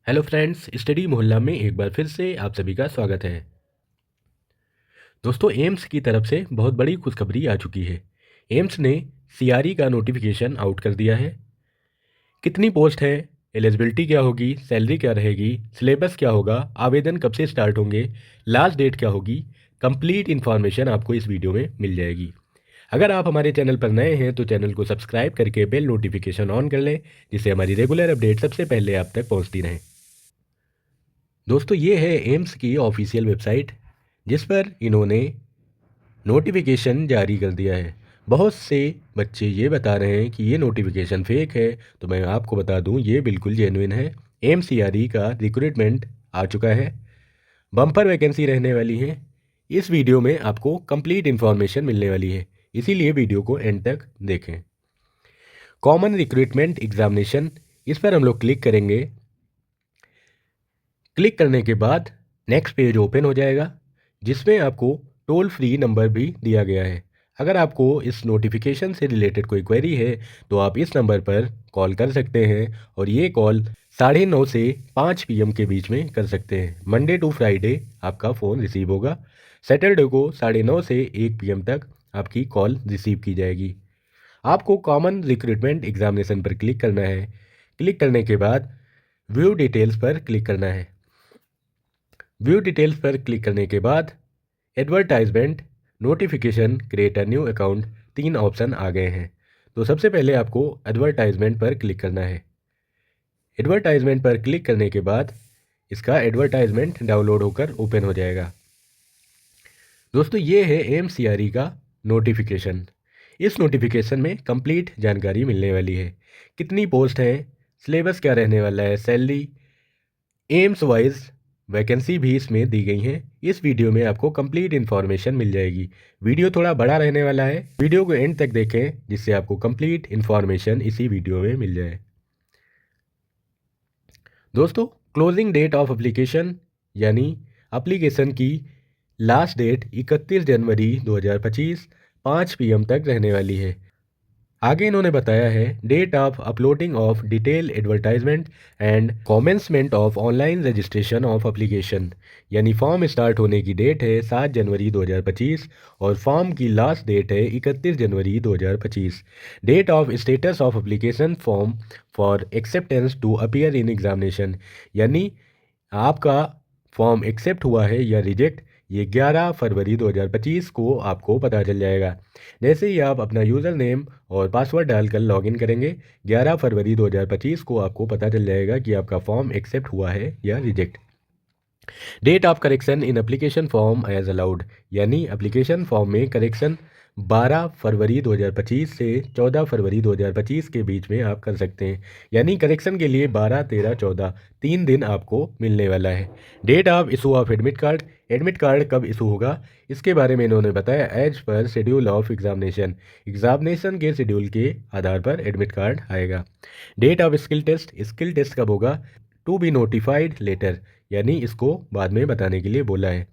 Hello friends, study मोहल्ला में एक बार फिर से आप सभी का स्वागत है। दोस्तों, एम्स की तरफ से बहुत बड़ी खुशखबरी आ चुकी है। एम्स ने सीआरई का नोटिफिकेशन आउट कर दिया है। कितनी पोस्ट है, एलिजिबिलिटी क्या होगी, सैलरी क्या रहेगी, सिलेबस क्या होगा, आवेदन कब से स्टार्ट होंगे, लास्ट डेट क्या होगी, कंप्लीट इन्फॉर्मेशन आपको इस वीडियो में मिल जाएगी। अगर आप हमारे चैनल पर नए हैं तो चैनल को सब्सक्राइब करके बेल नोटिफिकेशन ऑन कर लें, जिससे हमारी रेगुलर अपडेट सबसे पहले आप तक पहुंचती रहें। दोस्तों, ये है एम्स की ऑफिशियल वेबसाइट, जिस पर इन्होंने नोटिफिकेशन जारी कर दिया है। बहुत से बच्चे ये बता रहे हैं कि ये नोटिफिकेशन फेक है, तो मैं आपको बता दूं ये बिल्कुल जेन्युइन है। एमसीआरई का रिक्रूटमेंट आ चुका है। बम्पर वैकेंसी रहने वाली है। इस वीडियो में आपको कंप्लीट इन्फॉर्मेशन मिलने वाली है, इसीलिए वीडियो को एंड तक देखें। कॉमन रिक्रूटमेंट एग्जामिनेशन, इस पर हम लोग क्लिक करेंगे। क्लिक करने के बाद नेक्स्ट पेज ओपन हो जाएगा, जिसमें आपको टोल फ्री नंबर भी दिया गया है। अगर आपको इस नोटिफिकेशन से रिलेटेड कोई क्वेरी है तो आप इस नंबर पर कॉल कर सकते हैं, और ये कॉल 9:30 से 5 PM के बीच में कर सकते हैं। मंडे टू फ्राइडे आपका फ़ोन रिसीव होगा। सैटरडे को 9:30 से 1 PM तक आपकी कॉल रिसीव की जाएगी। आपको कॉमन रिक्रूटमेंट एग्जामिनेशन पर क्लिक करना है। क्लिक करने के बाद व्यू डिटेल्स पर क्लिक करना है। व्यू डिटेल्स पर क्लिक करने के बाद advertisement, notification, create a new account, 3 option आ गए हैं। तो सबसे पहले आपको एडवर्टाइजमेंट पर क्लिक करना है। एडवर्टाइजमेंट पर क्लिक करने के बाद इसका एडवर्टाइजमेंट डाउनलोड होकर ओपन हो जाएगा। दोस्तों, ये है एमसीआरई का नोटिफिकेशन। इस नोटिफिकेशन में कंप्लीट जानकारी मिलने वाली है। कितनी पोस्ट है, सिलेबस क्या रहने वाला है, सैलरी, एम्स वाइज वैकेंसी भी इसमें दी गई हैं। इस वीडियो में आपको कंप्लीट इन्फॉर्मेशन मिल जाएगी। वीडियो थोड़ा बड़ा रहने वाला है, वीडियो को एंड तक देखें, जिससे आपको कंप्लीट इन्फॉर्मेशन इसी वीडियो में मिल जाए। दोस्तों, क्लोजिंग डेट ऑफ एप्लीकेशन यानी एप्लीकेशन की लास्ट डेट 31 जनवरी 2025 5 PM तक रहने वाली है। आगे इन्होंने बताया है date of uploading of detail advertisement and commencement of online registration of application, यानी फॉर्म स्टार्ट होने की डेट है 7 जनवरी 2025 और फॉर्म की लास्ट डेट है 31 जनवरी 2025। Date of status of application form for acceptance to appear in examination, यानी आपका फॉर्म एक्सेप्ट हुआ है या रिजेक्ट, ये 11 फरवरी 2025 को आपको पता चल जाएगा। जैसे ही आप अपना यूज़र नेम और पासवर्ड डालकर लॉगिन करेंगे, 11 फरवरी 2025 को आपको पता चल जाएगा कि आपका फॉर्म एक्सेप्ट हुआ है या reject. Date of correction in application form as allowed, यानी एप्लीकेशन फॉर्म में करेक्शन 12 फरवरी 2025 से 14 फरवरी 2025 के बीच में आप कर सकते हैं। यानी करेक्शन के लिए 12, 13, 14 3 दिन आपको मिलने वाला है। Date of issue of admit card, admit card कब इशू होगा इसके बारे में इन्होंने बताया as per schedule of examination, examination के शेड्यूल के आधार पर एडमिट कार्ड आएगा। डेट ऑफ स्किल टेस्ट कब होगा, टू बी नोटिफाइड लेटर, यानी इसको बाद में बताने के लिए बोला है।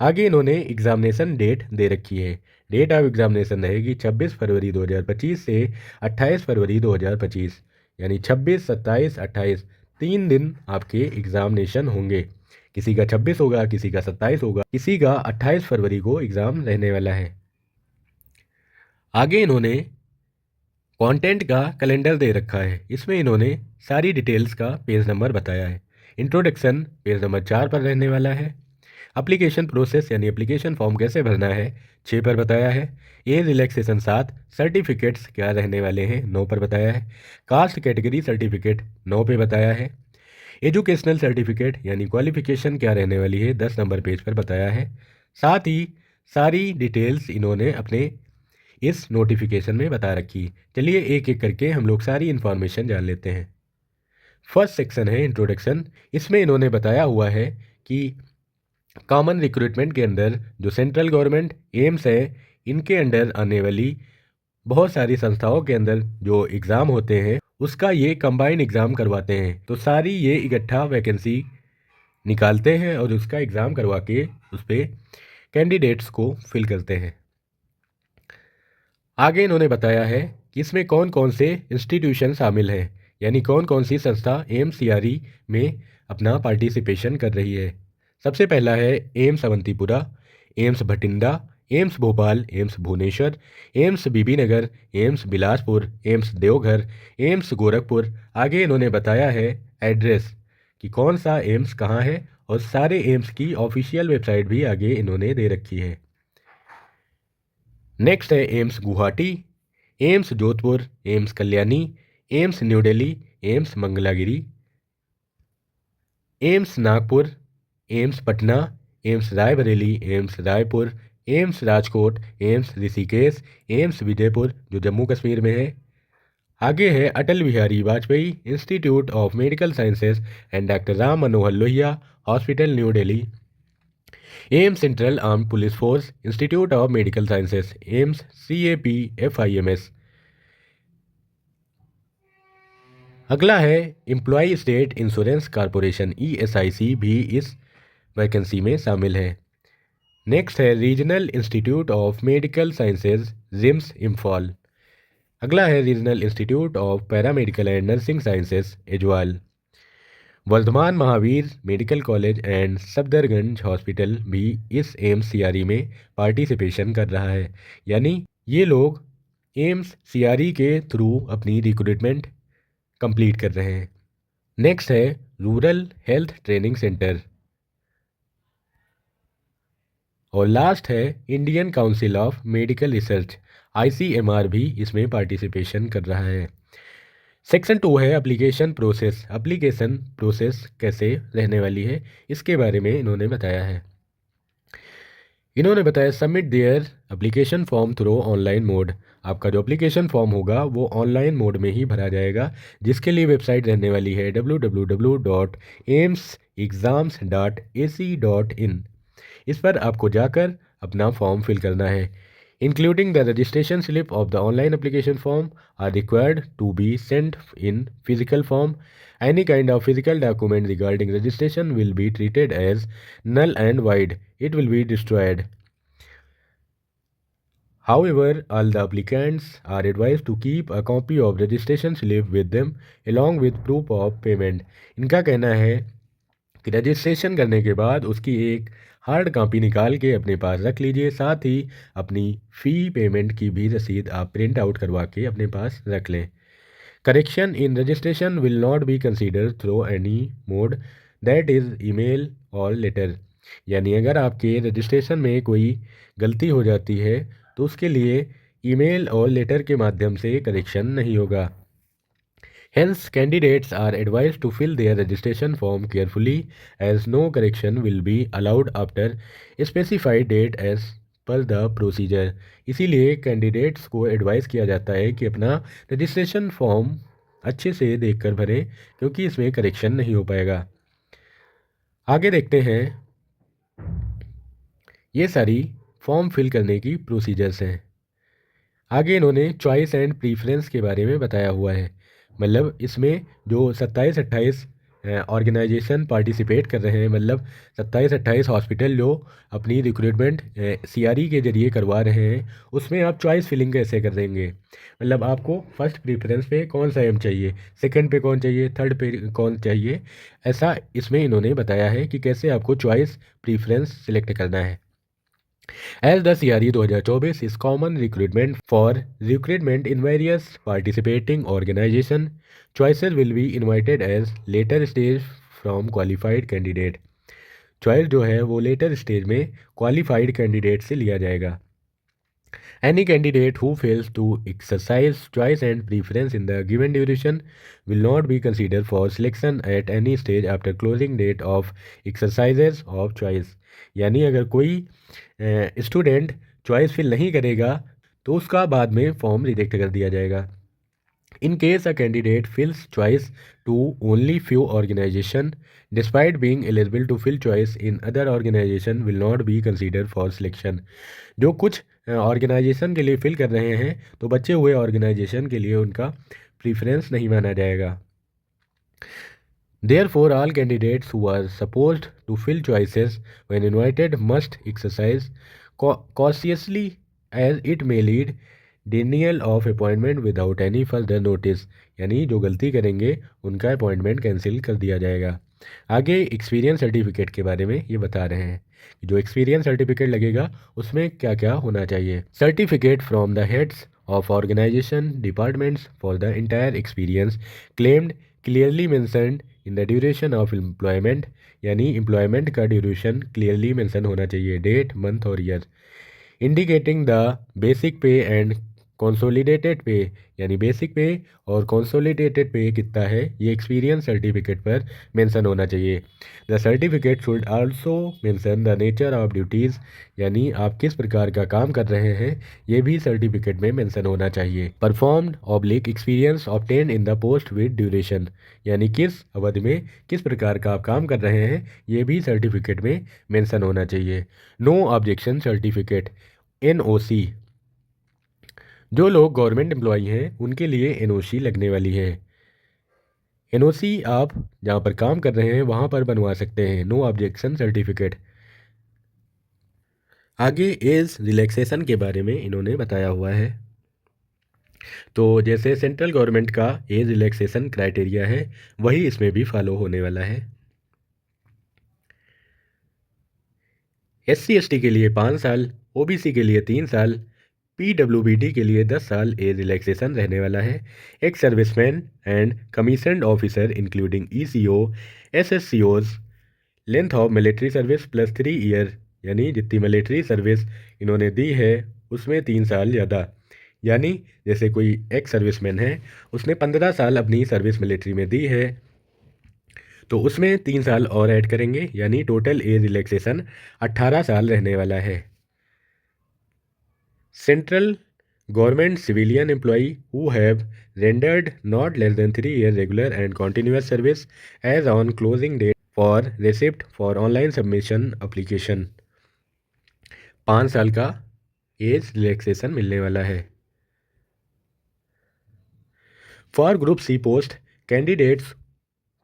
आगे इन्होंने एग्जामिनेशन डेट दे रखी है। डेट ऑफ एग्जामिनेशन रहेगी 26 फरवरी 2025 से 28 फरवरी 2025, यानी 26, 27, 28 3 दिन आपके एग्जामिनेशन होंगे। किसी का 26 होगा, किसी का 27 होगा, किसी का 28 फरवरी को एग्ज़ाम रहने वाला है। आगे इन्होंने कंटेंट का कैलेंडर दे रखा है। इसमें इन्होंने सारी डिटेल्स का पेज नंबर बताया है। इंट्रोडक्शन पेज नंबर 4 पर रहने वाला है। एप्लीकेशन प्रोसेस यानी एप्लीकेशन फॉर्म कैसे भरना है 6 पर बताया है। एज रिलैक्सेशन 7, सर्टिफिकेट्स क्या रहने वाले हैं 9 पर बताया है। कास्ट कैटेगरी सर्टिफिकेट 9 पे बताया है। एजुकेशनल सर्टिफिकेट यानी क्वालिफिकेशन क्या रहने वाली है 10 नंबर पेज पर बताया है। साथ ही सारी डिटेल्स इन्होंने अपने इस नोटिफिकेशन में बता रखी। चलिए एक एक करके हम लोग सारी इन्फॉर्मेशन जान लेते हैं। फर्स्ट सेक्शन है इंट्रोडक्शन। इसमें इन्होंने बताया हुआ है कि कॉमन रिक्रूटमेंट के अंदर जो सेंट्रल गवर्नमेंट एम्स है, इनके अंडर आने वाली बहुत सारी संस्थाओं के अंदर जो एग्ज़ाम होते हैं उसका ये कंबाइन एग्ज़ाम करवाते हैं। तो सारी ये इकट्ठा वैकेंसी निकालते हैं और उसका एग्ज़ाम करवा के उस पर कैंडिडेट्स को फिल करते हैं। आगे इन्होंने बताया है कि इसमें कौन कौन से इंस्टीट्यूशन शामिल हैं, यानी कौन कौन सी संस्था एम्स सीआरई में अपना पार्टिसिपेशन कर रही है। सबसे पहला है AIIMS Awantipora, AIIMS Bathinda, AIIMS Bhopal, AIIMS Bhubaneswar, AIIMS Bibinagar, AIIMS Bilaspur, AIIMS Deoghar, AIIMS Gorakhpur. आगे इन्होंने बताया है एड्रेस कि कौन सा एम्स कहाँ है, और सारे एम्स की ऑफिशियल वेबसाइट भी आगे इन्होंने दे रखी है। नेक्स्ट है AIIMS Guwahati, AIIMS Jodhpur, AIIMS Kalyani, AIIMS new Delhi, AIIMS Mangalagiri, AIIMS Nagpur, AIIMS Patna, AIIMS Raebareli, AIIMS Raipur, AIIMS Rajkot, AIIMS Rishikesh, AIIMS Vijaypur जो जम्मू कश्मीर में है। आगे है Atal Bihari Vajpayee institute of medical sciences and doctor Ram Manohar Lohia hospital new Delhi, AIIMS central arm police force institute of medical sciences, AIIMS CAPFIMS। अगला है employ state insurance corporation ESIC भी इस vacancy में शामिल है। नेक्स्ट है regional institute of medical sciences RIMS Imphal. अगला है regional institute of paramedical and nursing sciences Aizawl. Vardhman Mahavir medical college and Safdarjung hospital भी इस एम्स सीआरई में पार्टिसिपेशन कर रहा है, यानी ये लोग एम्स सीआरई के थ्रू अपनी रिक्रूटमेंट कंप्लीट कर रहे हैं। नेक्स्ट है रूरल हेल्थ ट्रेनिंग सेंटर, और लास्ट है Indian council of medical research ICMR भी इसमें पार्टिसिपेशन कर रहा है। सेक्शन 2 है एप्लीकेशन प्रोसेस। एप्लीकेशन प्रोसेस कैसे रहने वाली है इसके बारे में इन्होंने बताया है। इन्होंने बताया submit their application form through online mode. आपका जो एप्लीकेशन फॉर्म होगा वो ऑनलाइन मोड में ही भरा जाएगा, जिसके लिए वेबसाइट रहने वाली है www.aimsexams.ac.in। इस पर आपको जाकर अपना फॉर्म फिल करना है। Including the registration slip of the online application form are required to be sent in physical form. Any kind of physical document regarding registration will be treated as null and void. It will be destroyed. However, all the applicants are advised to keep a copy of registration slip with them along with proof of payment. इनका कहना है कि registration करने के बाद उसकी एक hard copy निकाल के अपने पास रख लीजिए, साथ ही अपनी फ़ी पेमेंट की भी रसीद आप प्रिंट आउट करवा के अपने पास रख लें। Correction in registration will not be considered through any mode that is email or letter। यानी अगर आपके रजिस्ट्रेशन में कोई गलती हो जाती है तो उसके लिए ईमेल और लेटर के माध्यम से करेक्शन नहीं होगा। Hence, candidates are advised to fill their registration form carefully as no correction will be allowed after specified date as पर द प्रोसीजर। इसीलिए कैंडिडेट्स को एडवाइस किया जाता है कि अपना रजिस्ट्रेशन फॉर्म अच्छे से देखकर भरें, क्योंकि इसमें करेक्शन नहीं हो पाएगा। आगे देखते हैं, ये सारी फॉर्म फिल करने की प्रोसीजर्स हैं। आगे इन्होंने चॉइस एंड प्रीफरेंस के बारे में बताया हुआ है। मतलब इसमें जो 27-28 ऑर्गेनाइजेशन पार्टिसिपेट कर रहे हैं, मतलब 27-28 हॉस्पिटल जो अपनी रिक्रूटमेंट सीआरई के जरिए करवा रहे हैं, उसमें आप चॉइस फिलिंग कैसे कर देंगे। मतलब आपको फर्स्ट प्रीफरेंस पे कौन सा एम चाहिए, सेकंड पे कौन चाहिए, थर्ड पे कौन चाहिए, ऐसा इसमें इन्होंने बताया है कि कैसे आपको चॉइस प्रीफरेंस सिलेक्ट करना है। As the CRE 2024 is common recruitment for recruitment in various participating organization, choices will be invited as later stage from qualified candidate। Choice जो है वो लेटर स्टेज में क्वालिफाइड कैंडिडेट से लिया जाएगा। Any candidate who fails to exercise choice and preference in the given duration will not be considered for selection at any stage after closing date of exercises of choice। यानी अगर कोई student choice fill नहीं करेगा तो उसका बाद में form reject कर दिया जाएगा। In case a candidate fills choice to only few organization, despite being eligible to fill choice in other organization will not be considered for selection। जो कुछ ऑर्गेनाइजेशन के लिए फिल कर रहे हैं तो बचे हुए ऑर्गेनाइजेशन के लिए उनका प्रीफरेंस नहीं माना जाएगा। Therefore, all candidates who are supposed to fill choices when invited must exercise cautiously as it may lead denial of appointment without any further notice, यानी जो गलती करेंगे उनका अपॉइंटमेंट कैंसिल कर दिया जाएगा। आगे एक्सपीरियंस सर्टिफिकेट के बारे में ये बता रहे हैं कि जो एक्सपीरियंस सर्टिफिकेट लगेगा उसमें क्या क्या होना चाहिए। Certificate from the heads of organisation departments for the entire experience claimed clearly mentioned in the duration of employment, यानी एम्प्लॉयमेंट का ड्यूरेशन क्लियरली मेंशन होना चाहिए, डेट मंथ और year. Indicating the basic pay and consolidated pay, यानी basic पे और consolidated पे कितना है ये एक्सपीरियंस सर्टिफिकेट पर मेंशन होना चाहिए। The certificate should also mention the nature of duties, यानी आप किस प्रकार का काम कर रहे हैं ये भी सर्टिफिकेट में मेंशन होना चाहिए। Performed oblique experience obtained in the post with duration, यानी किस अवधि में किस प्रकार का आप काम कर रहे हैं ये भी सर्टिफिकेट में मेंशन होना चाहिए। नो ऑब्जेक्शन सर्टिफिकेट एनओसी, जो लोग गवर्नमेंट एम्प्लॉई हैं उनके लिए एनओसी लगने वाली है। एनओसी आप जहाँ पर काम कर रहे हैं वहाँ पर बनवा सकते हैं। No objection certificate. आगे एज रिलैक्सेशन के बारे में इन्होंने बताया हुआ है। तो जैसे सेंट्रल गवर्नमेंट का एज रिलैक्सेशन क्राइटेरिया है वही इसमें भी फॉलो होने वाला है। SC/ST के लिए 5 साल, OBC के लिए 3 साल, PWBD के लिए 10 साल एज रिलैक्सेशन रहने वाला है। Ex serviceman and commissioned officer including ECO, SSCOs, length of military service plus 3 year, यानी जितनी मिलिट्री सर्विस इन्होंने दी है उसमें 3 साल ज़्यादा। यानी जैसे कोई एक्स सर्विसमैन है उसने 15 साल अपनी सर्विस मिलिट्री में दी है तो उसमें 3 साल और ऐड करेंगे, यानी टोटल एज रिलैक्सेशन 18 साल रहने वाला है। Central government civilian employee who have rendered not less than 3 years regular and continuous service as on closing date for receipt for online submission application, 5 साल का एज रिलैक्सेशन मिलने वाला है। For group C post candidates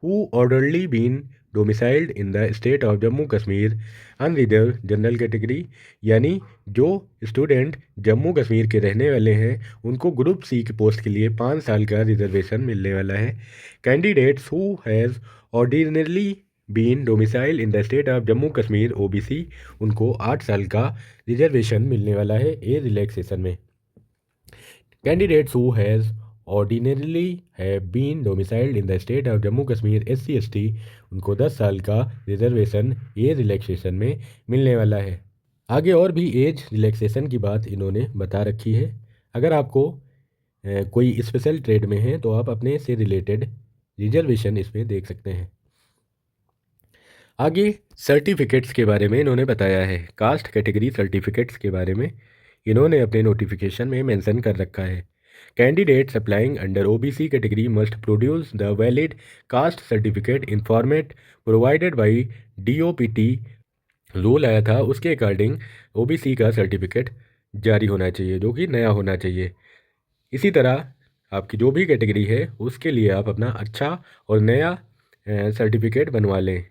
who orderly been domiciled in the state of Jammu Kashmir unreserved general category, यानी जो student Jammu Kashmir के रहने वाले हैं उनको ग्रुप सी की पोस्ट के लिए 5 साल का रिजर्वेशन मिलने वाला है। Candidates who has ordinarily been domicile in the state of Jammu Kashmir OBC, उनको 8 साल का रिजर्वेशन मिलने वाला है एज रिलैक्सेशन में। Candidates who has ordinarily have been domiciled in the state of Jammu Kashmir SC/ST, उनको 10 साल का रिजर्वेशन एज रिलैक्सेशन में मिलने वाला है। आगे और भी एज रिलैक्सेशन की बात इन्होंने बता रखी है। अगर आपको कोई स्पेशल ट्रेड में है तो आप अपने से रिलेटेड रिजर्वेशन इसमें देख सकते हैं। आगे सर्टिफिकेट्स के बारे में इन्होंने बताया है। कास्ट कैटेगरी सर्टिफिकेट्स के बारे में इन्होंने अपने नोटिफिकेशन में मेंशन कर रखा है। Candidates applying under OBC category must produce the valid caste certificate in format provided by DOPT। Rule आया था उसके अकॉर्डिंग OBC का सर्टिफिकेट जारी होना चाहिए जो कि नया होना चाहिए। इसी तरह आपकी जो भी कैटेगरी है उसके लिए आप अपना अच्छा और नया सर्टिफिकेट बनवा लें।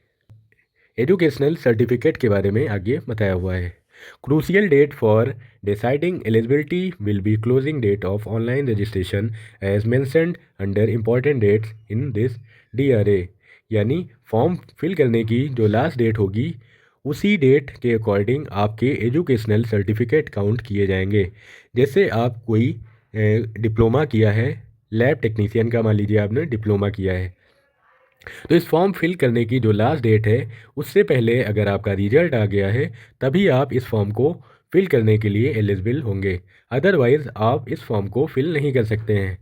एजुकेशनल सर्टिफिकेट के बारे में आगे बताया हुआ है। Crucial date for deciding eligibility will be closing date of online registration as mentioned under important dates in this DRA, यानी फॉर्म फिल करने की जो लास्ट डेट होगी उसी डेट के अकॉर्डिंग आपके एजुकेशनल सर्टिफिकेट काउंट किए जाएंगे। जैसे आप कोई डिप्लोमा किया है, लैब टेक्नीशियन का मान लीजिए आपने डिप्लोमा किया है तो इस फॉर्म फिल करने की जो लास्ट डेट है उससे पहले अगर आपका रिजल्ट आ गया है तभी आप इस फॉर्म को फिल करने के लिए एलिजिबल होंगे, अदरवाइज़ आप इस फॉर्म को फिल नहीं कर सकते हैं।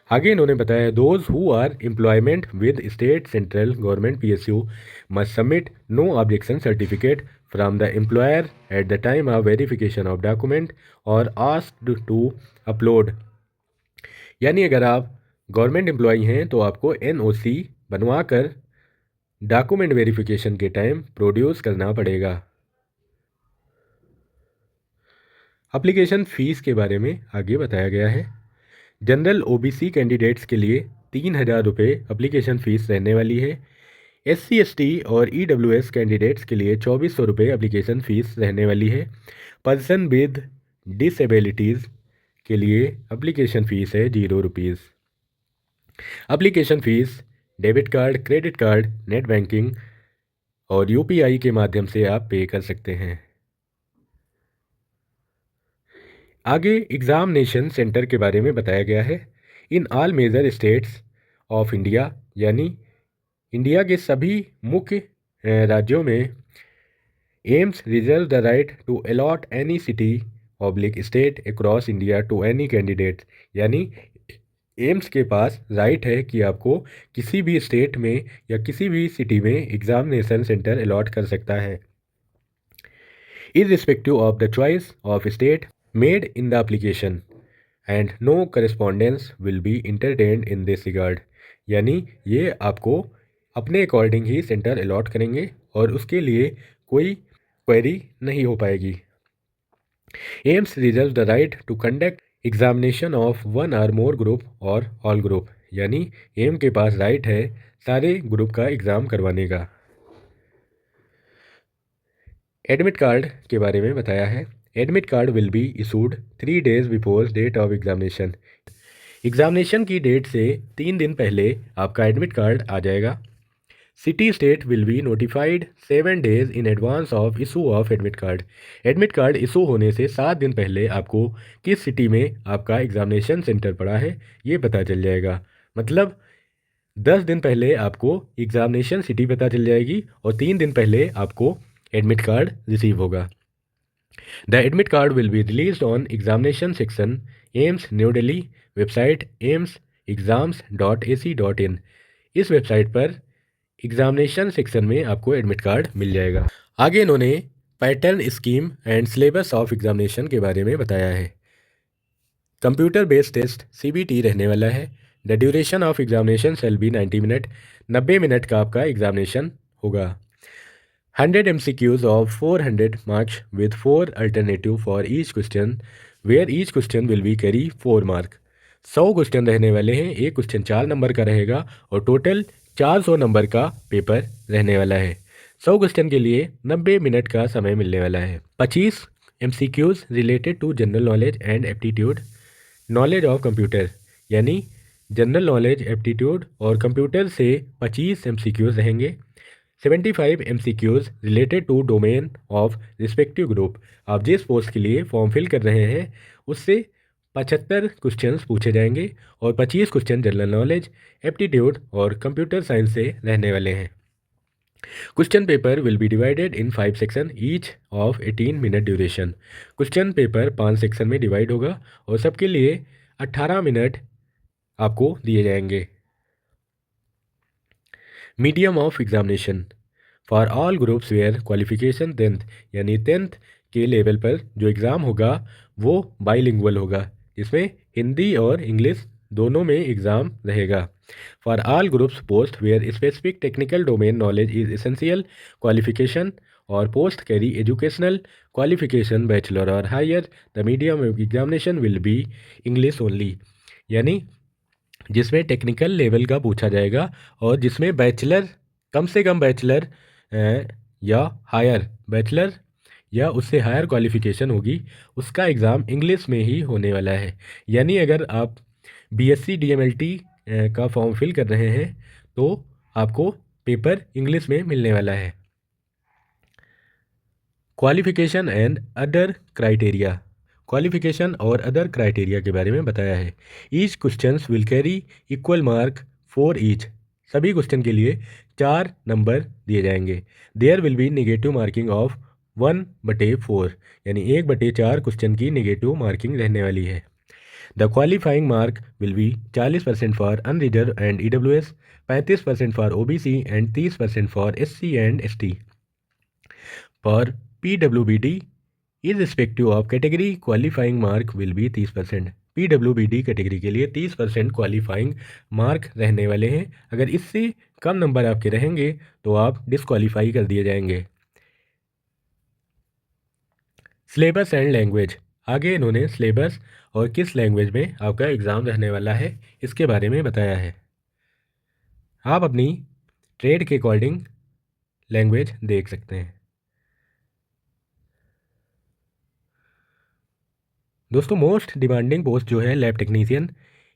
आगे इन्होंने बताया those who are employment with state central government PSU must submit no objection certificate from the employer at the time of verification of document और आस्क्ड टू अपलोड, यानी अगर आप गवर्नमेंट एम्प्लॉई हैं तो आपको NOC बनवा कर डॉक्यूमेंट वेरिफिकेशन के टाइम प्रोड्यूस करना पड़ेगा। एप्लीकेशन फ़ीस के बारे में आगे बताया गया है। जनरल OBC कैंडिडेट्स के लिए 3,000 रुपये एप्लीकेशन फ़ीस रहने वाली है। SC/ST और EWS कैंडिडेट्स के लिए 2,400 रुपये एप्लीकेशन फ़ीस रहने वाली है। पर्सन विद डिसेबिलिटीज़ के लिए एप्लीकेशन फ़ीस है 0 rupees. Application fees debit card, credit card, net banking और यूपीआई के माध्यम से आप पे कर सकते हैं। आगे एग्ज़ामिनेशन सेंटर के बारे में बताया गया है। In all major states of India, यानी इंडिया के सभी मुख्य राज्यों में AIIMS reserve the right to allot any city oblique state across India to any candidate, यानी एम्स के पास राइट है कि आपको किसी भी स्टेट में या किसी भी सिटी में एग्जामिनेशन सेंटर अलॉट कर सकता है, irrespective of the choice of state made in the application and no correspondence will be entertained in this regard, यानी ये आपको अपने अकॉर्डिंग ही सेंटर अलॉट करेंगे और उसके लिए कोई क्वेरी नहीं हो पाएगी। AIIMS reserve the right to conduct examination of one or more group और ऑल ग्रुप, यानी एम के पास राइट है सारे ग्रुप का एग्ज़ाम करवाने का। एडमिट कार्ड के बारे में बताया है। Admit card will be issued 3 days before date of examination, examination की डेट से 3 दिन पहले आपका एडमिट कार्ड आ जाएगा। City state will be notified 7 days in advance of issue of admit card, admit card issue होने से 7 दिन पहले आपको किस सिटी में आपका एग्जामिनेशन सेंटर पड़ा है ये पता चल जाएगा। मतलब 10 दिन पहले आपको एग्जामिनेशन सिटी पता चल जाएगी और 3 दिन पहले आपको एडमिट कार्ड रिसीव होगा। The admit card will be released on examination section AIIMS new Delhi website AIIMSexams.ac.in, इस वेबसाइट पर एग्जामिनेशन सेक्शन में आपको एडमिट कार्ड मिल जाएगा। आगे इन्होंने pattern scheme and syllabus of examination के बारे में बताया है। कंप्यूटर बेस्ड टेस्ट CBT रहने वाला है। The duration of examination shall be 90 minute, 90 minute का आपका एग्जामिनेशन होगा। 100 MCQs of 400 marks with 4 alternative for each question, where each question will be carry 4 mark। 100 question रहने वाले हैं, एक क्वेश्चन 4 नंबर का रहेगा और टोटल 400 नंबर का पेपर रहने वाला है। 100 क्वेश्चन के लिए 90 मिनट का समय मिलने वाला है। 25 MCQs related to general knowledge and aptitude knowledge of computer, यानी जनरल नॉलेज एप्टीट्यूड और कंप्यूटर से 25 MCQs रहेंगे। 75 MCQs related to domain of respective group, आप जिस पोस्ट के लिए फॉर्म फिल कर रहे हैं उससे 75 क्वेश्चंस पूछे जाएंगे और 25 क्वेश्चन जनरल नॉलेज एप्टीट्यूड और कंप्यूटर साइंस से रहने वाले हैं। Question paper will be divided in 5 section each of 18 minute duration, question paper 5 section में डिवाइड होगा और सबके लिए 18 मिनट आपको दिए जाएंगे। Medium of examination for all groups where qualification 10th, यानी 10th के लेवल पर जो एग्ज़ाम होगा वो बाइलिंगुअल होगा, जिसमें हिंदी और इंग्लिश दोनों में एग्ज़ाम रहेगा। For all groups post where specific technical domain knowledge is essential qualification और post carry educational qualification bachelor और higher, the medium of examination will be English only, यानी जिसमें टेक्निकल लेवल का पूछा जाएगा और जिसमें बैचलर, कम से कम बैचलर या हायर, बैचलर या उससे हायर क्वालिफिकेशन होगी, उसका एग्ज़ाम इंग्लिश में ही होने वाला है। यानी अगर आप BSc DMLT का फॉर्म फिल कर रहे हैं तो आपको पेपर इंग्लिश में मिलने वाला है। Qualification and other criteria, qualification और अदर क्राइटेरिया के बारे में बताया है। Each questions will carry equal mark for each, सभी क्वेश्चन के लिए 4 नंबर दिए जाएंगे। There will be negative marking of 1/4, यानी 1/4 क्वेश्चन की नेगेटिव मार्किंग रहने वाली है। The qualifying mark will be 40% for unreserve and EWS, 35% for OBC and 30% for SC and ST। For PWBD irrespective of category qualifying mark will be 30%, PWBD category के लिए 30% qualifying mark रहने वाले हैं। अगर इससे कम नंबर आपके रहेंगे तो आप डिसक्वालीफाई कर दिए जाएंगे। सिलेबस एंड लैंग्वेज, आगे इन्होंने सिलेबस और किस लैंग्वेज में आपका एग्ज़ाम रहने वाला है इसके बारे में बताया है। आप अपनी ट्रेड के अकॉर्डिंग लैंग्वेज देख सकते हैं। दोस्तों मोस्ट डिमांडिंग पोस्ट जो है लैब टेक्नीशियन,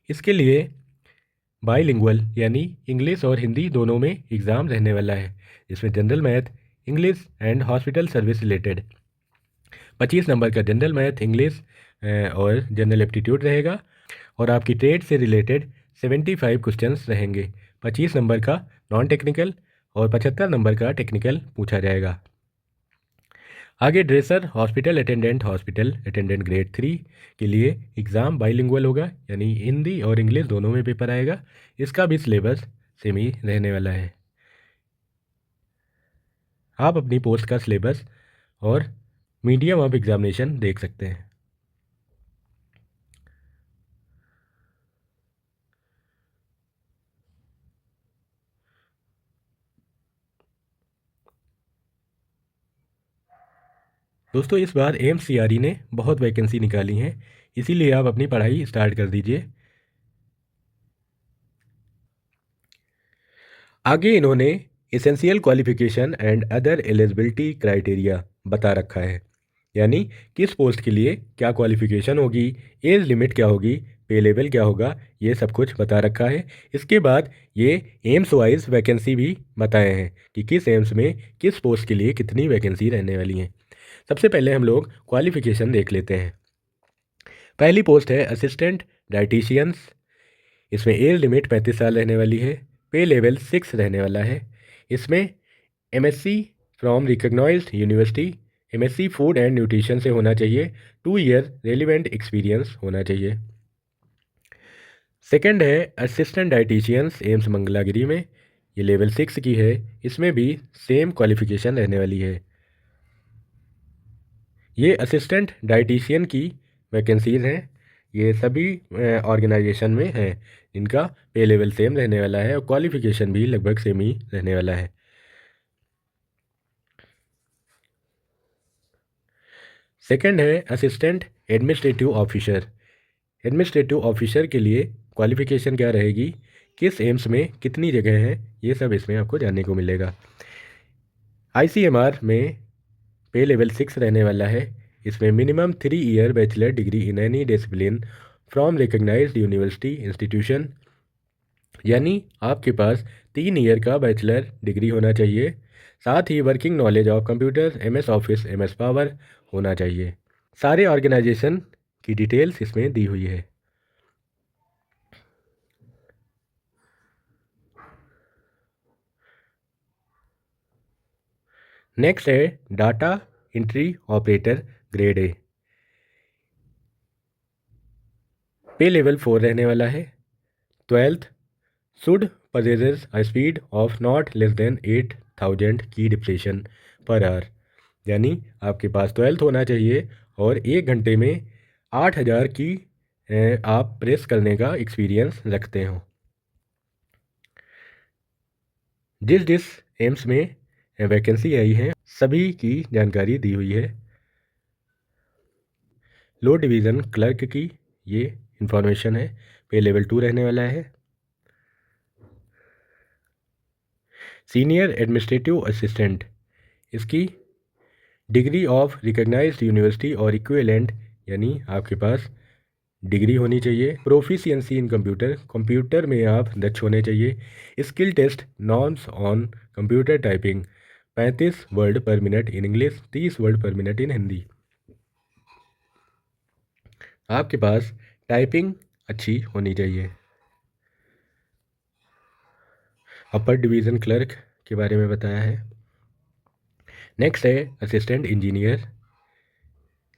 इसके लिए बाईलिंगुअल यानी इंग्लिश और हिंदी दोनों में एग्ज़ाम रहने वाला है, जिसमें general math, English and hospital service related 25 number का जनरल मैथ, इंग्लिश और जनरल एप्टीट्यूड रहेगा, और आपकी ट्रेड से रिलेटेड 75 क्वेश्चंस रहेंगे। 25 नंबर का नॉन टेक्निकल और 75 नंबर का टेक्निकल पूछा जाएगा। आगे ड्रेसर हॉस्पिटल अटेंडेंट ग्रेड 3 के लिए एग्ज़ाम बाईलिंगुअल होगा, यानी हिंदी और इंग्लिश दोनों में पेपर आएगा। इसका भी सिलेबस सेम ही रहने वाला है। आप अपनी पोस्ट का सिलेबस और मीडियम ऑफ एग्जामिनेशन देख सकते हैं। दोस्तों इस बार एमसीआरई ने बहुत वैकेंसी निकाली हैं, इसीलिए आप अपनी पढ़ाई स्टार्ट कर दीजिए। आगे इन्होंने essential qualification and other eligibility criteria बता रखा है, यानी किस पोस्ट के लिए क्या क्वालिफिकेशन होगी, एज लिमिट क्या होगी, पे लेवल क्या होगा, ये सब कुछ बता रखा है। इसके बाद ये एम्स वाइज वैकेंसी भी बताए हैं कि किस एम्स में किस पोस्ट के लिए कितनी वैकेंसी रहने वाली हैं। सबसे पहले हम लोग क्वालिफिकेशन देख लेते हैं। पहली पोस्ट है असिस्टेंट डाइटिशियंस। इसमें एज लिमिट 35 साल रहने वाली है। पे लेवल 6 रहने वाला है। इसमें MSc from recognised university, MSc food and nutrition से होना चाहिए। 2 ईयर रेलिवेंट एक्सपीरियंस होना चाहिए। सेकंड है असिस्टेंट डाइटिशियंस एम्स मंगलागिरी में, ये लेवल 6 की है। इसमें भी सेम क्वालिफिकेशन रहने वाली है। ये असिस्टेंट डाइटिशियन की वैकेंसीज हैं। ये सभी ऑर्गेनाइजेशन में हैं, इनका पे लेवल सेम रहने वाला है और क्वालिफिकेशन भी लगभग सेम ही रहने वाला है। सेकंड है assistant administrative officer. Administrative officer के लिए क्वालिफिकेशन क्या रहेगी, किस एम्स में कितनी जगह हैं, ये सब इसमें आपको जानने को मिलेगा। आईसीएमआर में पे लेवल 6 रहने वाला है। इसमें minimum 3 year bachelor degree in any discipline from recognised university institution, यानी आपके पास 3 ईयर का बैचलर डिग्री होना चाहिए। साथ ही working knowledge of computer, MS office, MS power होना चाहिए। सारे ऑर्गेनाइजेशन की डिटेल्स इसमें दी हुई है। नेक्स्ट है data entry operator grade A. पे लेवल 4 रहने वाला है। 12th should possesses a speed of not less than 8000 की डिप्रेशन पर आवर, यानी आपके पास 12th होना चाहिए और 1 घंटे में 8000 की आप प्रेस करने का एक्सपीरियंस रखते हो। जिस जिस एम्स में वैकेंसी आई है सभी की जानकारी दी हुई है। लो डिवीज़न क्लर्क की ये इंफॉर्मेशन है। पे लेवल 2 रहने वाला है। सीनियर एडमिनिस्ट्रेटिव असिस्टेंट, इसकी डिग्री ऑफ रिकग्नाइज्ड यूनिवर्सिटी और इक्विवेलेंट, यानी आपके पास डिग्री होनी चाहिए। प्रोफिशिएंसी इन कंप्यूटर, कंप्यूटर में आप दक्ष होने चाहिए। Skill test norms on computer typing 35 word per minute in English, 30 word per minute in Hindi. आपके पास टाइपिंग अच्छी होनी चाहिए। अपर डिवीज़न क्लर्क के बारे में बताया है। नेक्स्ट है assistant engineer,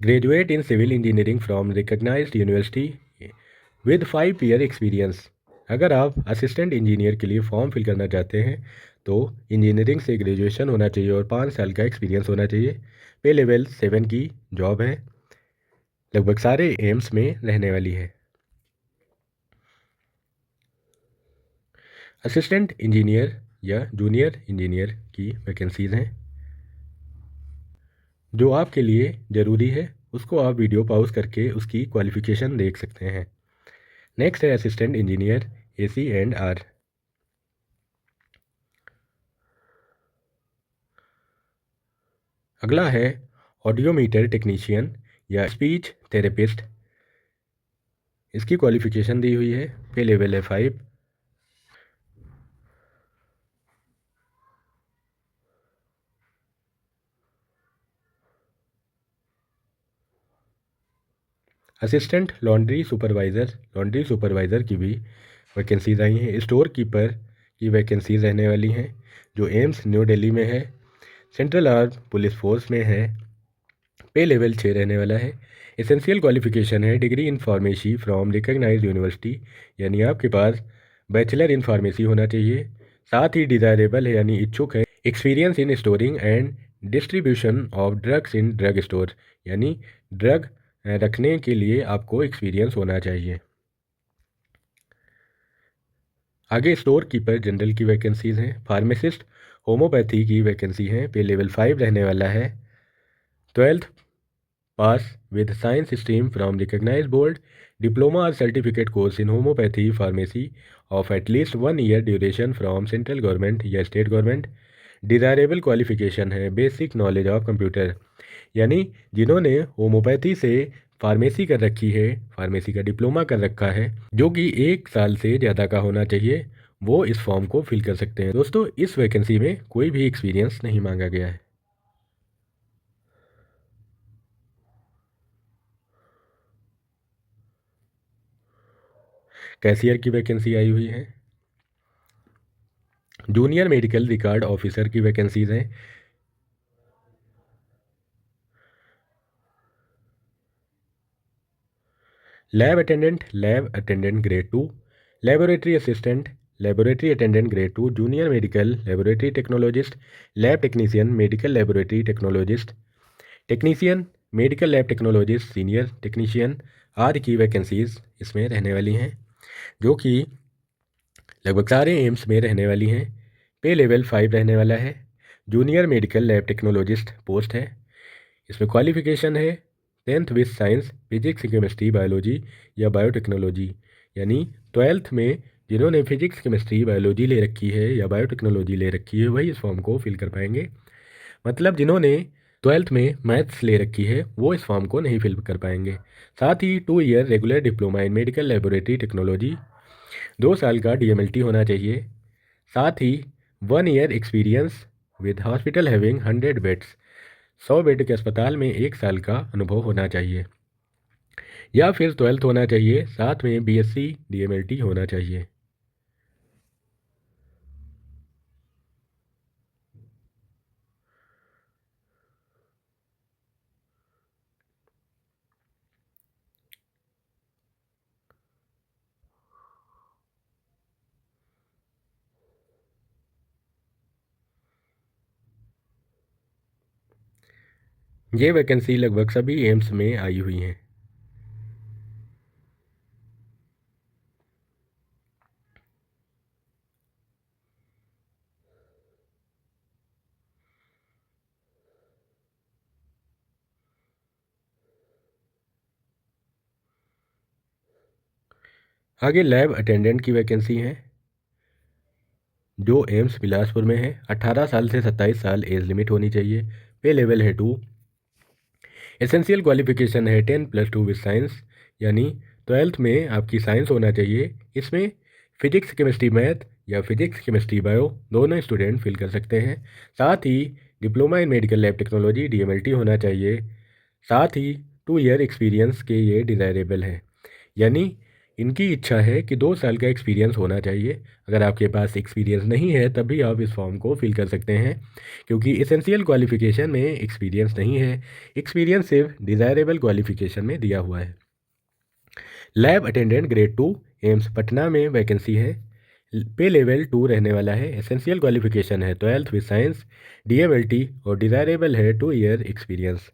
graduate in civil engineering from recognised university with 5 year experience. अगर आप असिस्टेंट इंजीनियर के लिए फॉर्म फिल करना चाहते हैं तो इंजीनियरिंग से ग्रेजुएशन होना चाहिए और 5 साल का एक्सपीरियंस होना चाहिए। पे लेवल 7 की जॉब है, लगभग सारे एम्स में रहने वाली है। असिस्टेंट इंजीनियर या जूनियर इंजीनियर की वैकेंसीज़ हैं। जो आपके लिए ज़रूरी है उसको आप वीडियो पॉज करके उसकी क्वालिफ़िकेशन देख सकते हैं। नेक्स्ट है असिस्टेंट इंजीनियर AC&R। अगला है ऑडियोमीटर टेक्नीशियन या स्पीच थेरेपिस्ट। इसकी क्वालिफ़िकेशन दी हुई है, पे लेवल है 5। असिस्टेंट लॉन्ड्री सुपरवाइज़र की भी वैकेंसीज आई हैं। स्टोर कीपर की वैकेंसीज रहने वाली हैं, जो एम्स न्यू दिल्ली में है। सेंट्रल आर्म पुलिस फोर्स में है। पे लेवल 6 रहने वाला है। एसेंशियल क्वालिफिकेशन है degree in pharmacy from recognised university, यानी आपके पास बैचलर इन फार्मेसी होना चाहिए। साथ ही डिज़ायरेबल है यानी इच्छुक है experience in storing and distribution of drugs in drug store, यानी ड्रग रखने के लिए आपको एक्सपीरियंस होना चाहिए। आगे स्टोर कीपर जनरल की वैकेंसीज हैं। फार्मासिस्ट होम्योपैथी की वैकेंसी है, पे लेवल 5 रहने वाला है। 12th pass with science stream from recognised board, diploma और certificate course in homoeopathy pharmacy of at least 1 year duration from central government या स्टेट गवर्नमेंट। डिज़ायरेबल क्वालिफिकेशन है basic knowledge of computer, यानी जिन्होंने homeopathy से pharmacy कर रखी है, pharmacy का डिप्लोमा कर रखा है, जो कि 1 साल से ज़्यादा का होना चाहिए, वो इस फॉर्म को फिल कर सकते हैं। दोस्तों, इस वैकेंसी में कोई भी एक्सपीरियंस नहीं मांगा गया है। कैशियर की वैकेंसी आई हुई है। जूनियर मेडिकल रिकॉर्ड ऑफिसर की वैकेंसीज हैं। Lab attendant grade 2, laboratory assistant, laboratory attendant grade 2, junior medical laboratory technologist, lab technician, medical laboratory technologist, technician, medical lab technologist, senior technician आदि की वैकेंसीज इसमें रहने वाली हैं, जो कि लगभग सारे एम्स में रहने वाली हैं। पे लेवल 5 रहने वाला है। Junior medical lab technologist post है। इसमें क्वालिफिकेशन है 10th with science, physics, chemistry, biology या बायोटेक्नोलॉजी, यानी 12th में जिन्होंने फिजिक्स, केमिस्ट्री, बायोलॉजी ले रखी है या बायोटेक्नोलॉजी ले रखी है, वही इस फॉर्म को फिल कर पाएंगे। मतलब जिन्होंने 12th में मैथ्स ले रखी है, वो इस फॉर्म को नहीं फिल कर पाएंगे। साथ ही 2 year regular diploma in medical laboratory technology, 2 साल का DMLT होना चाहिए। साथ ही 1 year experience with hospital having 100 beds, 100 bed के अस्पताल में 1 साल का अनुभव होना चाहिए, या फिर 12th होना चाहिए, साथ में BSc DMLT होना चाहिए। ये वैकेंसी लगभग सभी एम्स में आई हुई हैं। आगे लैब अटेंडेंट की वैकेंसी है, जो एम्स बिलासपुर में है। 18 साल से 27 साल एज लिमिट होनी चाहिए। पे लेवल है 2। एसेंशियल क्वालिफिकेशन है 10+2 विद साइंस, यानी 12th में आपकी साइंस होना चाहिए। इसमें फिजिक्स केमिस्ट्री मैथ या फिजिक्स केमिस्ट्री बायो दोनों स्टूडेंट फिल कर सकते हैं। साथ ही diploma in medical lab technology DMLT होना चाहिए। साथ ही 2 ईयर एक्सपीरियंस के ये डिज़ायरेबल है, यानी इनकी इच्छा है कि 2 साल का एक्सपीरियंस होना चाहिए। अगर आपके पास एक्सपीरियंस नहीं है तब भी आप इस फॉर्म को फिल कर सकते हैं, क्योंकि एसेंशियल क्वालिफिकेशन में एक्सपीरियंस नहीं है, एक्सपीरियंस सिर्फ डिज़ायरेबल क्वालिफिकेशन में दिया हुआ है। Lab attendant grade 2 AIIMS Patna में वैकेंसी है। पे लेवल 2 रहने वाला है। एसेंशियल क्वालिफिकेशन है 12th विद साइंस, DMLT और डिज़ायरेबल है 2 year experience.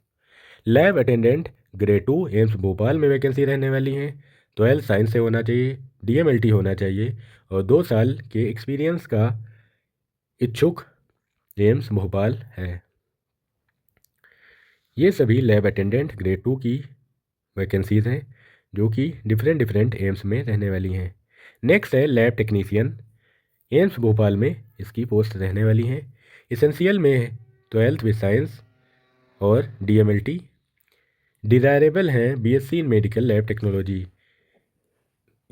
Lab attendant grade 2 AIIMS Bhopal में वैकेंसी रहने वाली हैं। 12th साइंस से होना चाहिए, DMLT होना चाहिए और 2 साल के एक्सपीरियंस का इच्छुक एम्स भोपाल है। ये सभी लैब अटेंडेंट ग्रेड 2 की वैकेंसीज़ हैं, जो कि डिफरेंट एम्स में रहने वाली हैं। नेक्स्ट है लैब टेक्नीशियन। एम्स भोपाल में इसकी पोस्ट रहने वाली हैं। एसेंशियल में 12th विद साइंस और DMLT। डिज़ायरेबल हैं BSc इन मेडिकल लैब टेक्नोलॉजी।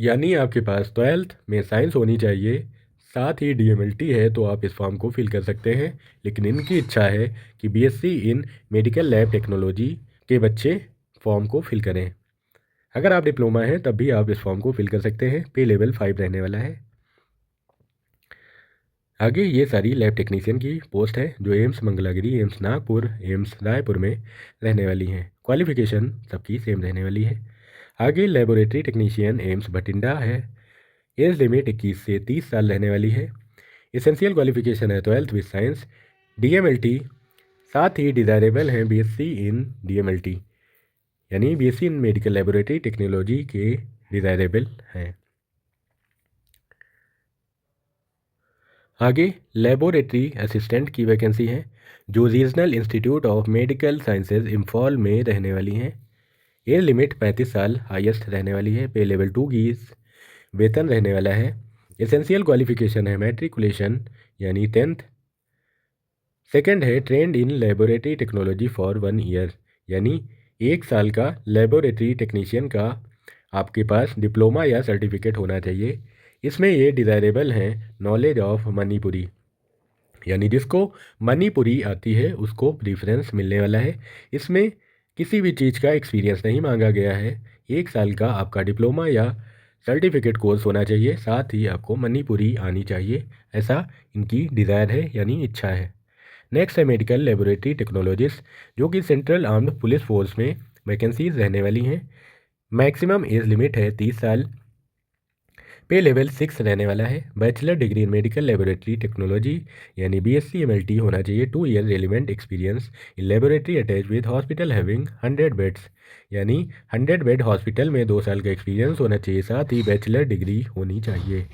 यानी आपके पास 12th में साइंस होनी चाहिए, साथ ही डीएमएलटी है तो आप इस फॉर्म को फिल कर सकते हैं। लेकिन इनकी इच्छा है कि BSc in medical lab technology के बच्चे फॉर्म को फिल करें। अगर आप डिप्लोमा हैं तब भी आप इस फॉर्म को फिल कर सकते हैं। पे लेवल 5 रहने वाला है। आगे ये सारी लैब टेक्नीशियन की पोस्ट है जो AIIMS Mangalagiri, AIIMS Nagpur, AIIMS Raipur में रहने वाली हैं। क्वालिफिकेशन सबकी सेम रहने वाली है। आगे लेबोरेटरी टेक्नीशियन एम्स बठिंडा है। एज लिमिट 21 से 30 साल रहने वाली है। एसेंशियल क्वालिफिकेशन है 12th विद साइंस, डीएमएलटी, साथ ही डिज़ायरेबल हैं बीएससी इन डीएमएलटी, यानी BSc in medical laboratory technology के डिज़ायरेबल हैं। आगे लेबोरेटरी असिस्टेंट की वैकेंसी है जो regional institute of medical sciences Imphal में रहने वाली हैं। एज लिमिट 35 साल हाईएस्ट रहने वाली है। पे लेवल 2 की वेतन रहने वाला है। एसेंशियल क्वालिफिकेशन है मैट्रिकुलेशन यानी 10th। सेकंड है trend in laboratory technology for 1 year, यानी 1 साल का लेबोरेटरी टेक्नीशियन का आपके पास डिप्लोमा या सर्टिफिकेट होना चाहिए। इसमें ये डिज़ायरेबल हैं नॉलेज ऑफ मणिपुरी, यानी जिसको मणिपुरी आती है उसको प्रीफरेंस मिलने वाला है। इसमें किसी भी चीज़ का एक्सपीरियंस नहीं मांगा गया है। 1 साल का आपका डिप्लोमा या सर्टिफिकेट कोर्स होना चाहिए, साथ ही आपको मणिपुरी आनी चाहिए, ऐसा इनकी डिज़ायर है यानी इच्छा है। नेक्स्ट है मेडिकल लेबोरेटरी टेक्नोलॉजिस्ट जो कि सेंट्रल आर्म्ड पुलिस फोर्स में वैकेंसीज रहने वाली हैं। मैक्सिमम एज लिमिट है 30 साल। पे लेवल 6 रहने वाला है। बैचलर डिग्री इन मेडिकल लेबोरेटरी टेक्नोलॉजी यानी बीएससी एमएलटी होना चाहिए। 2 year relevant experience in laboratory attach with hospital having 100 beds, यानी 100 बेड हॉस्पिटल में 2 साल का एक्सपीरियंस होना चाहिए, साथ ही बैचलर डिग्री होनी चाहिए।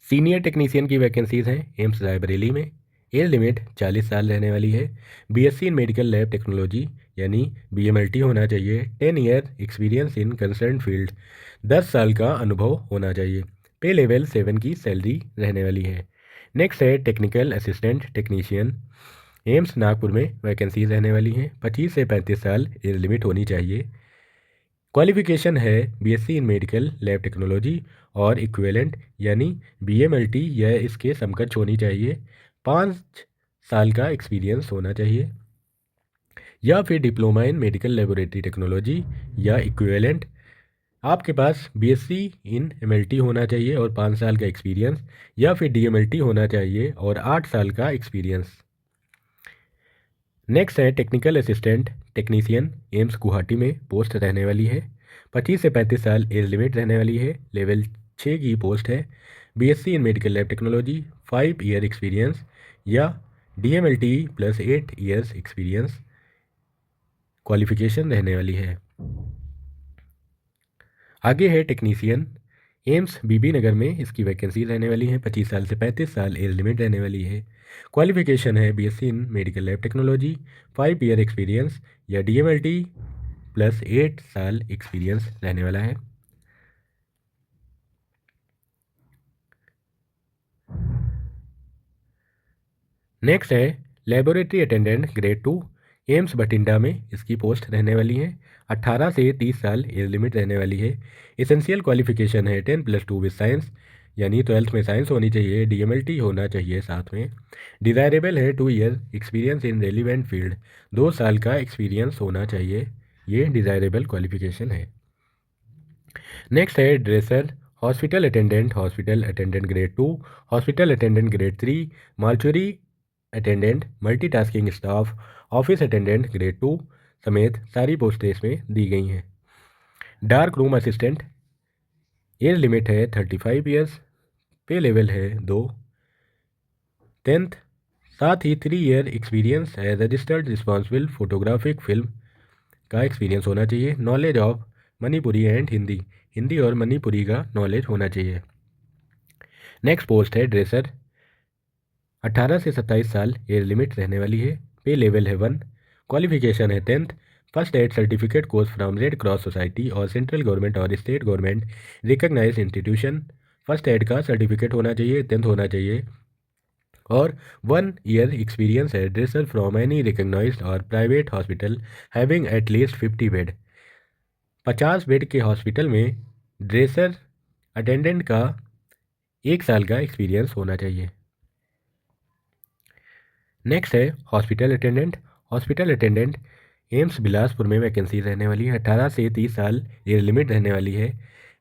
सीनियर टेक्नीशियन की वैकेंसीज हैं एम्स रायबरेली में। एज लिमिट 40 साल रहने वाली है। BSc in medical lab technology यानी बीएमएलटी होना चाहिए। 10 ईयर एक्सपीरियंस इन कंसर्न फील्ड, 10 साल का अनुभव होना चाहिए। पे लेवल 7 की सैलरी रहने वाली है। नेक्स्ट है technical assistant technician AIIMS Nagpur में वैकेंसीज रहने वाली हैं। 25 से 35 साल एज लिमिट होनी चाहिए। क्वालिफिकेशन है BSc in medical lab technology और इक्विवेलेंट यानी बीएमएलटी या इसके समकक्ष होनी चाहिए। 5 साल का एक्सपीरियंस होना चाहिए, या फिर diploma in medical laboratory technology या इक्विवेलेंट। आपके पास बीएससी इन एमएलटी होना चाहिए और 5 साल का एक्सपीरियंस, या फिर डीएमएलटी होना चाहिए और 8 साल का एक्सपीरियंस। नेक्स्ट है technical assistant technician AIIMS Guwahati में पोस्ट रहने वाली है। 25 से 35 साल एज लिमिट रहने वाली है। लेवल 6 की पोस्ट है। BSc in medical lab technology, 5 year experience या DMLT plus 8 years experience qualification रहने वाली है। आगे है टेक्नीशियन एम्स बीबी नगर में, इसकी वैकेंसी रहने वाली है। 25 साल से 35 साल एज लिमिट रहने वाली है। क्वालिफिकेशन है BSc in medical lab technology, 5 year experience या डीएमएलटी प्लस 8 साल एक्सपीरियंस रहने वाला है। नेक्स्ट है laboratory attendant grade 2 AIIMS Bathinda में, इसकी पोस्ट रहने वाली है। 18 से 30 साल एज लिमिट रहने वाली है। एसेंशियल क्वालिफिकेशन है 10+2 विद साइंस, यानी 12th में साइंस होनी चाहिए। डीएमएलटी होना चाहिए साथ में। डिज़ायरेबल है 2 year experience in relevant field, 2 साल का एक्सपीरियंस होना चाहिए। ये डिज़ायरेबल क्वालिफिकेशन है। नेक्स्ट है dresser hospital attendant grade 2, hospital attendant grade 3, मार्चुरी attendant, multitasking staff, office attendant grade 2 समेत सारी पोस्टें इसमें दी गई हैं। Dark room assistant age limit है 35 ईयर्स। पे लेवल है 2, 10th, साथ ही 3 ईयर एक्सपीरियंस है रजिस्टर्ड रिस्पॉन्सिबल फोटोग्राफिक फिल्म का एक्सपीरियंस होना चाहिए। Knowledge of Manipuri and Hindi, Hindi और मणिपुरी का नॉलेज होना चाहिए। नेक्स्ट पोस्ट है ड्रेसर, 18 से 27 साल एज लिमिट रहने वाली है। पे लेवल है 1। क्वालिफिकेशन है 10th, first aid certificate course from red cross society और सेंट्रल गवर्नमेंट और state government recognise institution. First aid का सर्टिफिकेट होना चाहिए, 10th होना चाहिए, और 1 ईयर एक्सपीरियंस है ड्रेसर फ्रॉम एनी रिकग्नाइज्ड और private hospital having at least 50 bed. 50 bed के हॉस्पिटल में ड्रेसर अटेंडेंट का 1 साल का एक्सपीरियंस होना चाहिए। नेक्स्ट है hospital attendant. Hospital attendant AIIMS Bilaspur में वैकेंसी रहने वाली है। 18 से 30 साल एज लिमिट रहने वाली है।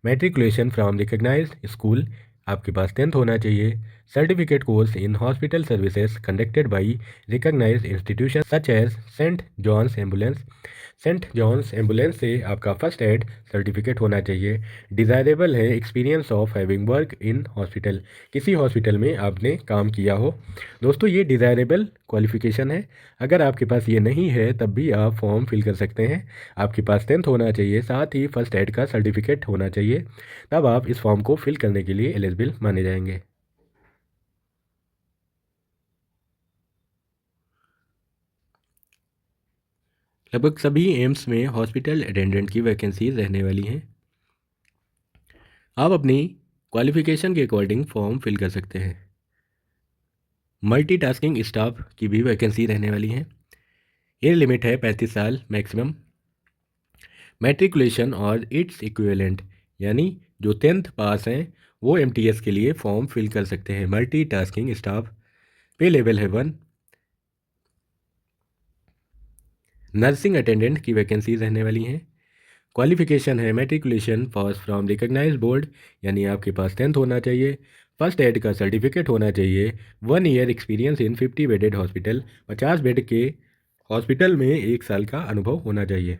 मैट्रिकुलेशन फ्रॉम रिकग्नाइज्ड स्कूल, आपके पास 10th होना चाहिए। Certificate course in hospital services conducted by recognised institution such as saint john's ambulance. Saint john's ambulance से आपका फर्स्ट एड सर्टिफिकेट होना चाहिए। डिज़ायरेबल है experience of having work in hospital, किसी hospital में आपने काम किया हो। दोस्तों ये डिज़ायरेबल क्वालिफ़िकेशन है। अगर आपके पास ये नहीं है तब भी आप फॉर्म फिल कर सकते हैं। आपके पास 10th होना चाहिए, साथ ही फर्स्ट एड का सर्टिफिकेट होना चाहिए, तब आप इस फॉर्म को फिल करने के लिए एलिजिबल माने जाएंगे। लगभग सभी एम्स में हॉस्पिटल अटेंडेंट की वैकेंसीज रहने वाली हैं। आप अपनी क्वालिफिकेशन के अकॉर्डिंग फॉर्म फिल कर सकते हैं। मल्टीटास्किंग स्टाफ की भी वैकेंसी रहने वाली है। एज लिमिट है 35 साल मैक्सिमम। मैट्रिकुलेशन और इट्स इक्विवेलेंट, यानी जो 10th पास हैं वो एमटीएस के लिए फॉर्म फिल कर सकते हैं। मल्टीटास्किंग स्टाफ, पे लेवल है 1। नर्सिंग अटेंडेंट की वैकेंसी रहने वाली हैं। क्वालिफिकेशन है matriculation pass from recognise board, यानी आपके पास 10th होना चाहिए। फर्स्ट एड का सर्टिफिकेट होना चाहिए। 1 year experience in 50 bedded hospital, 50 bed के हॉस्पिटल में 1 साल का अनुभव होना चाहिए।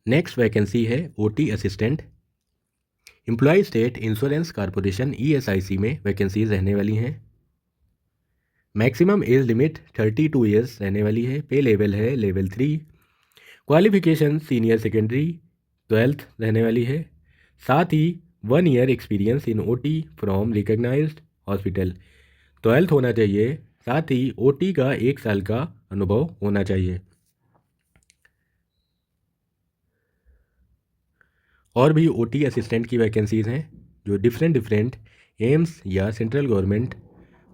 नेक्स्ट वैकेंसी है OT assistant. Employ state insurance corporation ESIC में वैकेंसीज रहने वाली हैं। मैक्सिमम एज लिमिट 32 ईयर्स रहने वाली है। पे लेवल है level 3। Qualification senior secondary 12th रहने वाली है। साथ ही 1 year experience in OT from recognised hospital, 12th होना चाहिए। साथ ही ओटी का 1 साल का अनुभव होना चाहिए। और भी ओटी असिस्टेंट की वैकेंसीज हैं जो डिफरेंट एम्स या सेंट्रल गवर्नमेंट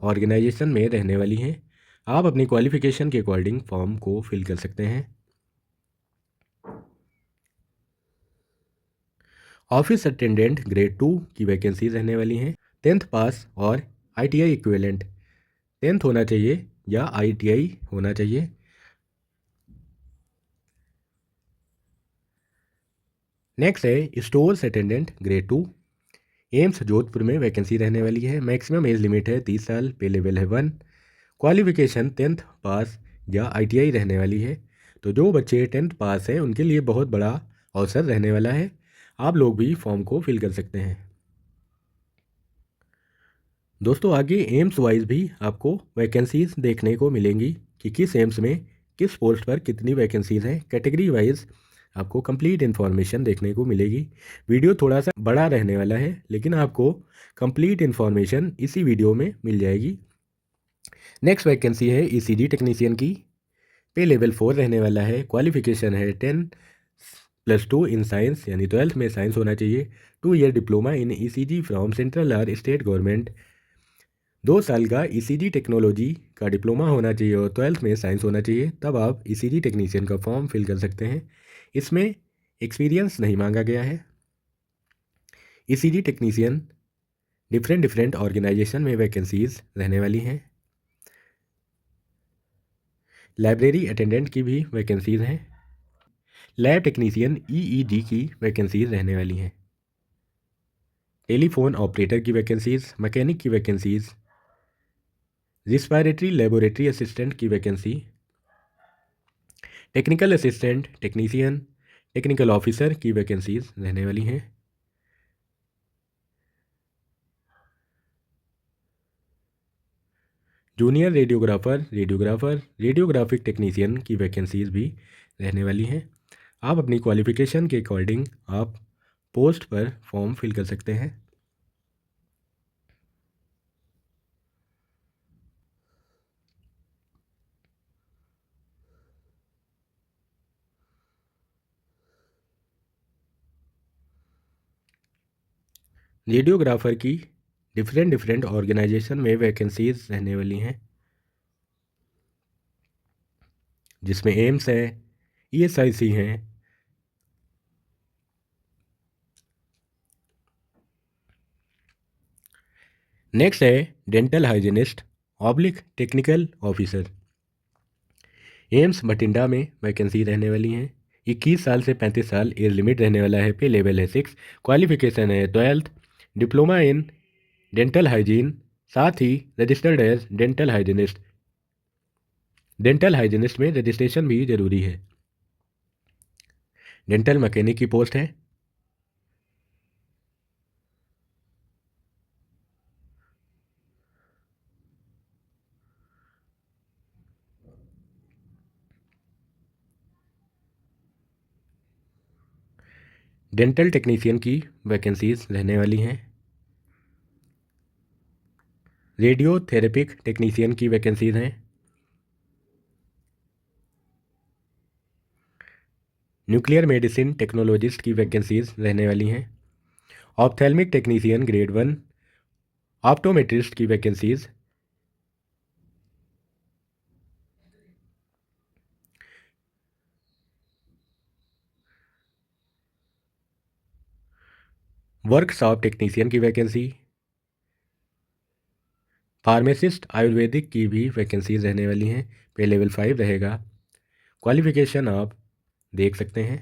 ऑर्गेनाइजेशन में रहने वाली हैं। आप अपनी क्वालिफिकेशन के अकॉर्डिंग फॉर्म को फिल कर सकते हैं। ऑफिस अटेंडेंट ग्रेड 2 की वैकेंसी रहने वाली हैं। 10th पास और आईटीआई इक्विवेलेंट, 10th होना चाहिए या आईटीआई होना चाहिए। नेक्स्ट है stores attendant grade 2। AIIMS Jodhpur में वैकेंसी रहने वाली है। मैक्सिमम एज लिमिट है 30 साल। पे लेवल है 1। क्वालिफिकेशन 10th पास या आईटीआई रहने वाली है। तो जो बच्चे 10th पास हैं उनके लिए बहुत बड़ा अवसर रहने वाला है। आप लोग भी फॉर्म को फिल कर सकते हैं। दोस्तों आगे एम्स वाइज भी आपको वैकेंसीज देखने को मिलेंगी कि किस एम्स में किस पोस्ट पर कितनी वैकेंसीज हैं। कैटेगरी वाइज आपको कंप्लीट इन्फॉर्मेशन देखने को मिलेगी। वीडियो थोड़ा सा बड़ा रहने वाला है, लेकिन आपको कंप्लीट इन्फॉर्मेशन इसी वीडियो में मिल जाएगी। नेक्स्ट वैकेंसी है ईसीजी टेक्नीशियन की। पे लेवल 4 रहने वाला है। क्वालिफिकेशन है 10+2 इन साइंस, यानी 12th में साइंस होना चाहिए। 2 year diploma in ECG from central और स्टेट गवर्नमेंट, 2 साल का ईसीजी टेक्नोलॉजी का डिप्लोमा होना चाहिए और 12th में साइंस होना चाहिए, तब आप ईसीजी टेक्नीशियन का फॉर्म फिल कर सकते हैं। इसमें एक्सपीरियंस नहीं मांगा गया है। ईसीजी टेक्नीशियन डिफरेंट ऑर्गेनाइजेशन में वैकेंसीज रहने वाली हैं। लाइब्रेरी अटेंडेंट की भी वैकेंसीज हैं। लैब टेक्नीशियन ईईजी की वैकेंसीज रहने वाली हैं। टेलीफोन ऑपरेटर की वैकेंसीज, मैकेनिक की वैकेंसीज, रिस्पायरेटरी लेबोरेटरी असिस्टेंट की vacancy, technical assistant technician, technical officer की वैकेंसीज रहने वाली हैं। जूनियर रेडियोग्राफर, रेडियोग्राफिक टेक्नीशियन की वैकेंसीज भी रहने वाली हैं। आप अपनी क्वालिफिकेशन के अकॉर्डिंग आप पोस्ट पर फॉर्म फिल कर सकते हैं। रेडियोग्राफर की डिफरेंट ऑर्गेनाइजेशन में वैकेंसीज रहने वाली हैं, जिसमें एम्स है, ईएसआईसी हैं, नेक्स्ट है dental hygienist oblique technical officer. AIIMS Bathinda में वैकेंसी रहने वाली हैं। 21 साल से 35 साल एज लिमिट रहने वाला है। पे लेवल है 6। क्वालिफिकेशन है 12th। Diploma in dental hygiene, साथ ही registered as dental hygienist. Dental hygienist में रजिस्ट्रेशन भी जरूरी है। डेंटल मैकेनिक की पोस्ट है। डेंटल टेक्नीशियन की वैकेंसीज रहने वाली हैं। रेडियो थेरेपिक टेक्नीशियन की वैकेंसीज हैं। न्यूक्लियर मेडिसिन टेक्नोलॉजिस्ट की वैकेंसीज रहने वाली हैं। ऑप्थेल्मिक टेक्नीशियन ग्रेड 1, ऑप्टोमेट्रिस्ट की वैकेंसीज। वर्कशॉप टेक्नीशियन की वैकेंसी। फार्मासिस्ट आयुर्वेदिक की भी वैकेंसीज रहने वाली हैं। पे लेवल 5 रहेगा। क्वालिफिकेशन आप देख सकते हैं।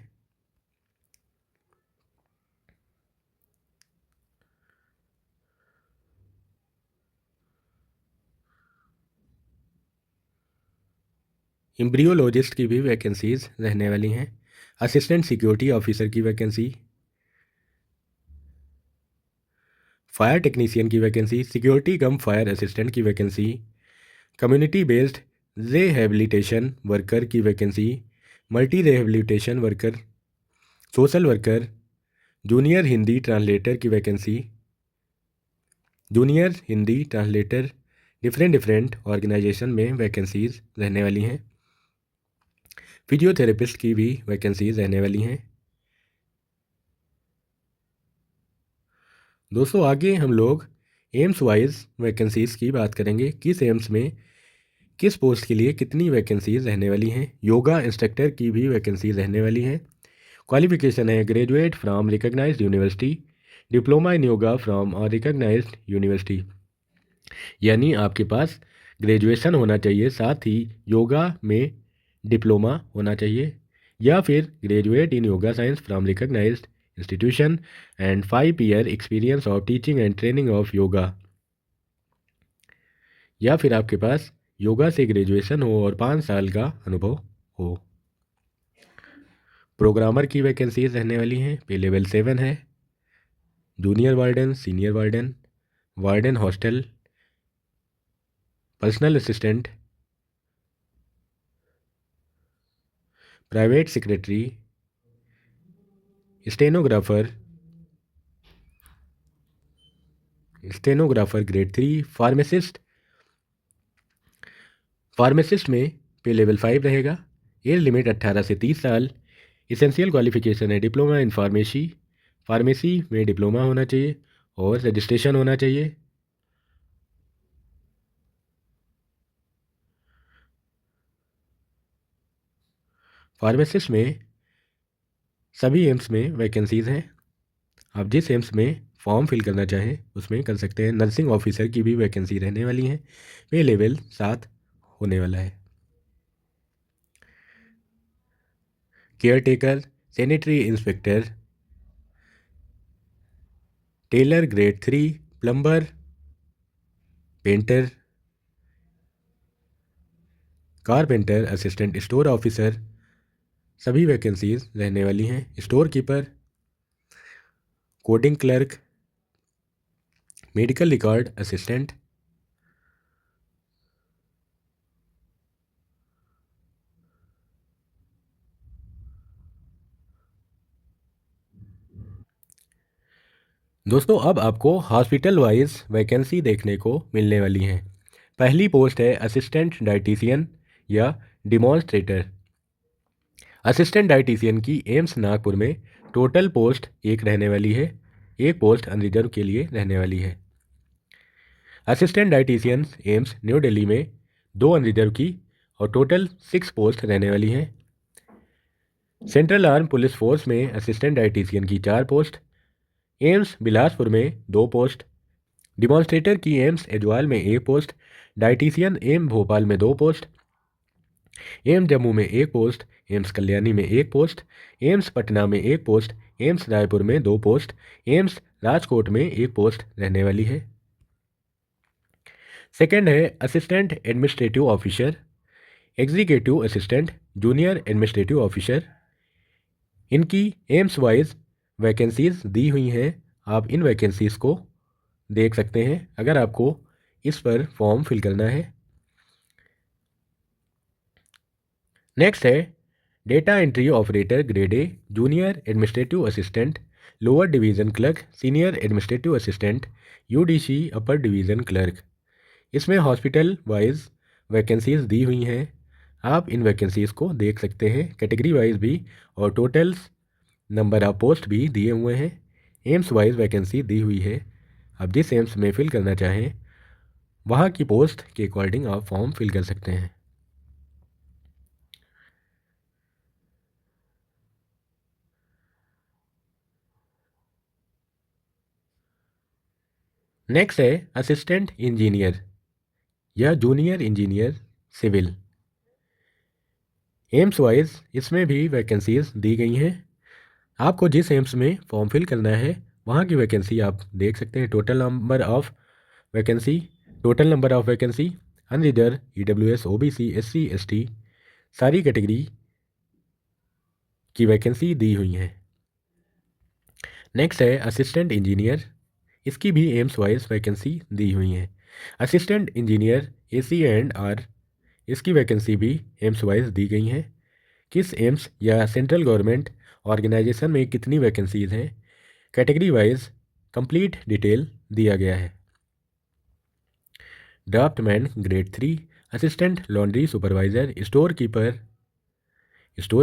एम्ब्रियोलॉजिस्ट की भी वैकेंसीज रहने वाली हैं। असिस्टेंट सिक्योरिटी ऑफिसर की वैकेंसी। फायर टेक्नीशियन की vacancy. Security cum fire assistant की vacancy. Community based rehabilitation worker की vacancy. Multi rehabilitation worker, social worker, junior Hindi translator की vacancy. Junior Hindi translator different organisation में वैकेंसीज रहने वाली हैं। फिजियोथेरेपिस्ट की भी वैकेंसीज रहने वाली हैं। दोस्तों आगे हम लोग एम्स वाइज वैकेंसीज़ की बात करेंगे। किस एम्स में किस पोस्ट के लिए कितनी वैकेंसीज रहने वाली हैं। योगा इंस्ट्रक्टर की भी वैकेंसी रहने वाली हैं। क्वालिफिकेशन है graduate from recognised university, diploma in yoga from और रिकग्नाइज्ड यूनिवर्सिटी। यानी आपके पास ग्रेजुएशन होना चाहिए, साथ ही योगा में डिप्लोमा होना चाहिए, या फिर graduate in yoga science from recognised institution and 5 year experience of teaching and training of yoga, या फिर आपके पास योगा से ग्रेजुएशन हो और 5 साल का अनुभव हो। प्रोग्रामर की वैकेंसीज रहने वाली हैं। पे लेवल 7 है। Junior warden, senior warden, warden hostel, personal assistant, private secretary, stenographer, stenographer grade 3, pharmacist. Pharmacist में पे लेवल 5 रहेगा। एज लिमिट 18 से 30 साल। इसेंशियल क्वालिफिकेशन है डिप्लोमा इन फार्मेसी, फार्मेसी में डिप्लोमा होना चाहिए और रजिस्ट्रेशन होना चाहिए। फार्मासिस्ट में सभी एम्स में वैकेंसीज़ हैं। आप जिस एम्स में फॉर्म फिल करना चाहें उसमें कर सकते हैं। नर्सिंग ऑफिसर की भी वैकेंसी रहने वाली है। पे लेवल 7 होने वाला है। Caretaker, sanitary inspector, tailor grade 3, plumber, painter, carpenter, assistant store officer, सभी वैकेंसीज रहने वाली हैं। Store keeper, coding clerk, medical record assistant, दोस्तों अब आपको हॉस्पिटल वाइज वैकेंसी देखने को मिलने वाली हैं। पहली पोस्ट है असिस्टेंट डाइटिशियन या डिमॉन्स्ट्रेटर। असिस्टेंट डाइटिशियन की एम्स नागपुर में टोटल पोस्ट एक रहने वाली है। एक पोस्ट अनरिजर्व के लिए रहने वाली है। Assistant dietitian AIIMS new Delhi में 2 अनरिजर्व की और टोटल 6 पोस्ट रहने वाली हैं। सेंट्रल आर्म पुलिस फोर्स में असिस्टेंट डाइटिशियन की 4 पोस्ट। एम्स बिलासपुर में 2 पोस्ट। डिमॉन्स्ट्रेटर की एम्स एजवाल में 1 पोस्ट, डाइटिशियन एम भोपाल में 2 पोस्ट, एम्स जम्मू में 1 पोस्ट, एम्स कल्याणी में 1 पोस्ट, एम्स पटना में 1 पोस्ट, एम्स रायपुर में 2 पोस्ट, एम्स राजकोट में 1 पोस्ट रहने वाली है। सेकेंड है assistant administrative officer, executive assistant, junior administrative officer. इनकी एम्स वाइज वैकेंसीज दी हुई हैं। आप इन वैकेंसीज को देख सकते हैं अगर आपको इस पर फॉर्म फिल करना है। नेक्स्ट है data entry operator grade A, junior administrative assistant, lower division clerk, senior administrative assistant, UDC upper division clerk. इसमें हॉस्पिटल वाइज वैकेंसीज दी हुई हैं। आप इन वैकेंसीज को देख सकते हैं कैटेगरी वाइज भी, और टोटल्स नंबर ऑफ पोस्ट भी दिए हुए हैं। एम्स वाइज वैकेंसी दी हुई है। आप जिस एम्स में फिल करना चाहें वहाँ की पोस्ट के अकॉर्डिंग आप फॉर्म फिल कर सकते हैं। नेक्स्ट है असिस्टेंट इंजीनियर या junior engineer civil. AIIMS wise इसमें भी वैकेंसीज दी गई हैं। आपको जिस एम्स में फॉर्म फिल करना है वहाँ की वैकेंसी आप देख सकते हैं। Total number of vacancy unreserve, EWS, OBC, SC, ST सारी कैटेगरी की वैकेंसी दी हुई हैं। नेक्स्ट है असिस्टेंट इंजीनियर। इसकी भी एम्स वाइज वैकेंसी दी हुई हैं। असिस्टेंट इंजीनियर AC&R, इसकी वैकेंसी भी एम्स वाइज दी गई हैं। किस एम्स या सेंट्रल गवर्नमेंट ऑर्गेनाइजेशन में कितनी वैकेंसीज हैं कैटेगरी वाइज कंप्लीट डिटेल दिया गया है। Draftman grade 3, assistant laundry supervisor, store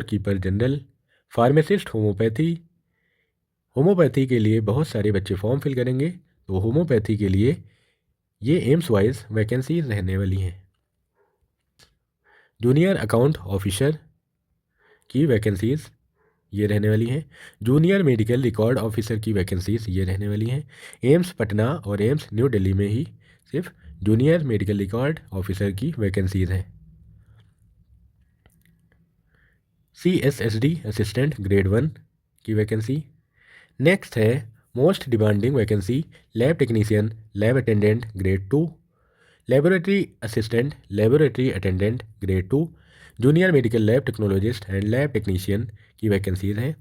keeper general, pharmacist homeopathy के लिए बहुत सारे बच्चे फॉर्म फिल करेंगे, तो होम्योपैथी के लिए ये एम्स वाइज वैकेंसीज रहने वाली हैं। जूनियर अकाउंट ऑफिसर की वैकेंसीज ये रहने वाली हैं। जूनियर मेडिकल रिकॉर्ड ऑफिसर की वैकेंसीज ये रहने वाली हैं। एम्स पटना और एम्स न्यू दिल्ली में ही सिर्फ जूनियर मेडिकल रिकॉर्ड ऑफिसर की वैकेंसीज हैं। CSSD असिस्टेंट ग्रेड 1 की वैकेंसी। नेक्स्ट है most demanding vacancy lab technician, lab attendant grade 2, laboratory assistant, laboratory attendant grade 2, junior medical lab technologist and lab technician की vacancies हैं।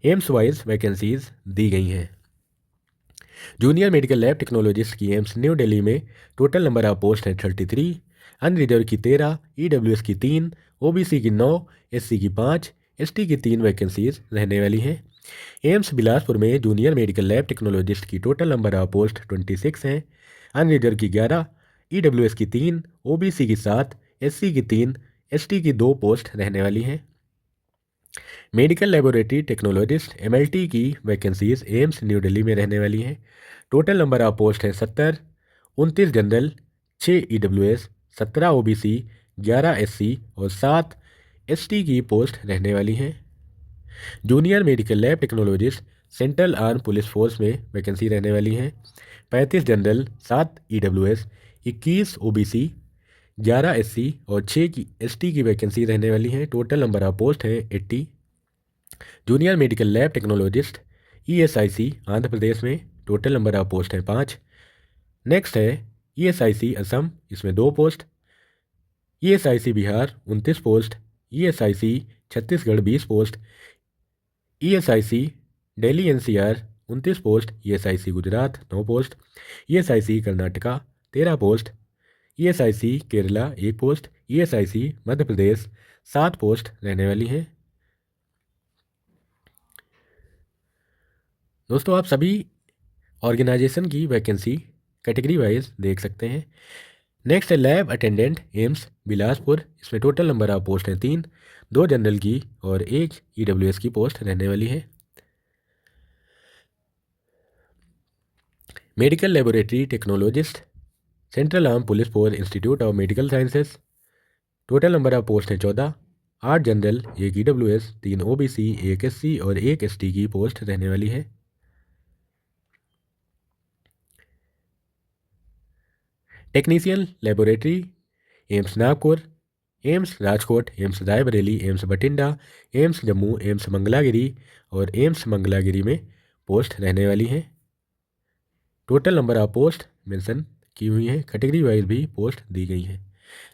AIIMS wise vacancies दी गई हैं। Junior medical lab technologist की AIIMS new Delhi में total number of post है 33, unreserved की 13, EWS की 3, OBC की 9, SC की 5, ST की 3 वैकेंसीज रहने वाली हैं। एम्स बिलासपुर में जूनियर मेडिकल लैब टेक्नोलॉजिस्ट की टोटल नंबर ऑफ पोस्ट 26 हैं, अनरिजर्व की 11, EWS की 3, OBC की 7, SC की 3, ST की 2 पोस्ट रहने वाली हैं। मेडिकल लेबोरेटरी टेक्नोलॉजिस्ट MLT की वैकेंसीज एम्स न्यू दिल्ली में रहने वाली हैं। टोटल नंबर ऑफ पोस्ट है 70, 29 जनरल, 6 EWS, 17 OBC, 11 SC और 7 ST की पोस्ट रहने वाली हैं। Junior medical lab technologist central arm police force में वैकेंसी रहने वाली हैं। 35 जनरल, 7 EWS, 21 OBC, 11 SC और 6 की ST की वैकेंसी रहने वाली हैं। टोटल नंबर ऑफ पोस्ट है 80। Junior medical lab technologist ESIC Andhra Pradesh में टोटल नंबर ऑफ पोस्ट है 5। नेक्स्ट है ESIC असम, इसमें 2 post. ESIC Bihar 29 post, ESIC Chhattisgarh 20 post, ESIC Delhi NCR 29 post, ESIC Gujarat 9 post, ESIC Karnataka 13 post, ESIC Kerala 1 post, ESIC Madhya Pradesh 7 post रहने वाली हैं। दोस्तों आप सभी ऑर्गेनाइजेशन की वैकेंसी कैटेगरी वाइज देख सकते हैं। नेक्स्ट है लैब अटेंडेंट एम्स बिलासपुर, इसमें टोटल नंबर ऑफ पोस्ट हैं 3, 2 जनरल की और 1 EWS की पोस्ट रहने वाली है। Medical laboratory technologist central arm police force institute of medical sciences, total number of post हैं 14, 8 जनरल, 1 EWS, 3 OBC, 1 SC और 1 ST की पोस्ट रहने वाली है। Technician laboratory AIIMS Nagpur, AIIMS Rajkot, AIIMS Raebareli, AIIMS Bathinda, AIIMS Jammu, AIIMS Mangalagiri और एम्स मंगलागिरी में पोस्ट रहने वाली हैं। Total number of post mention की हुई हैं, कैटेगरी वाइज भी पोस्ट दी गई हैं।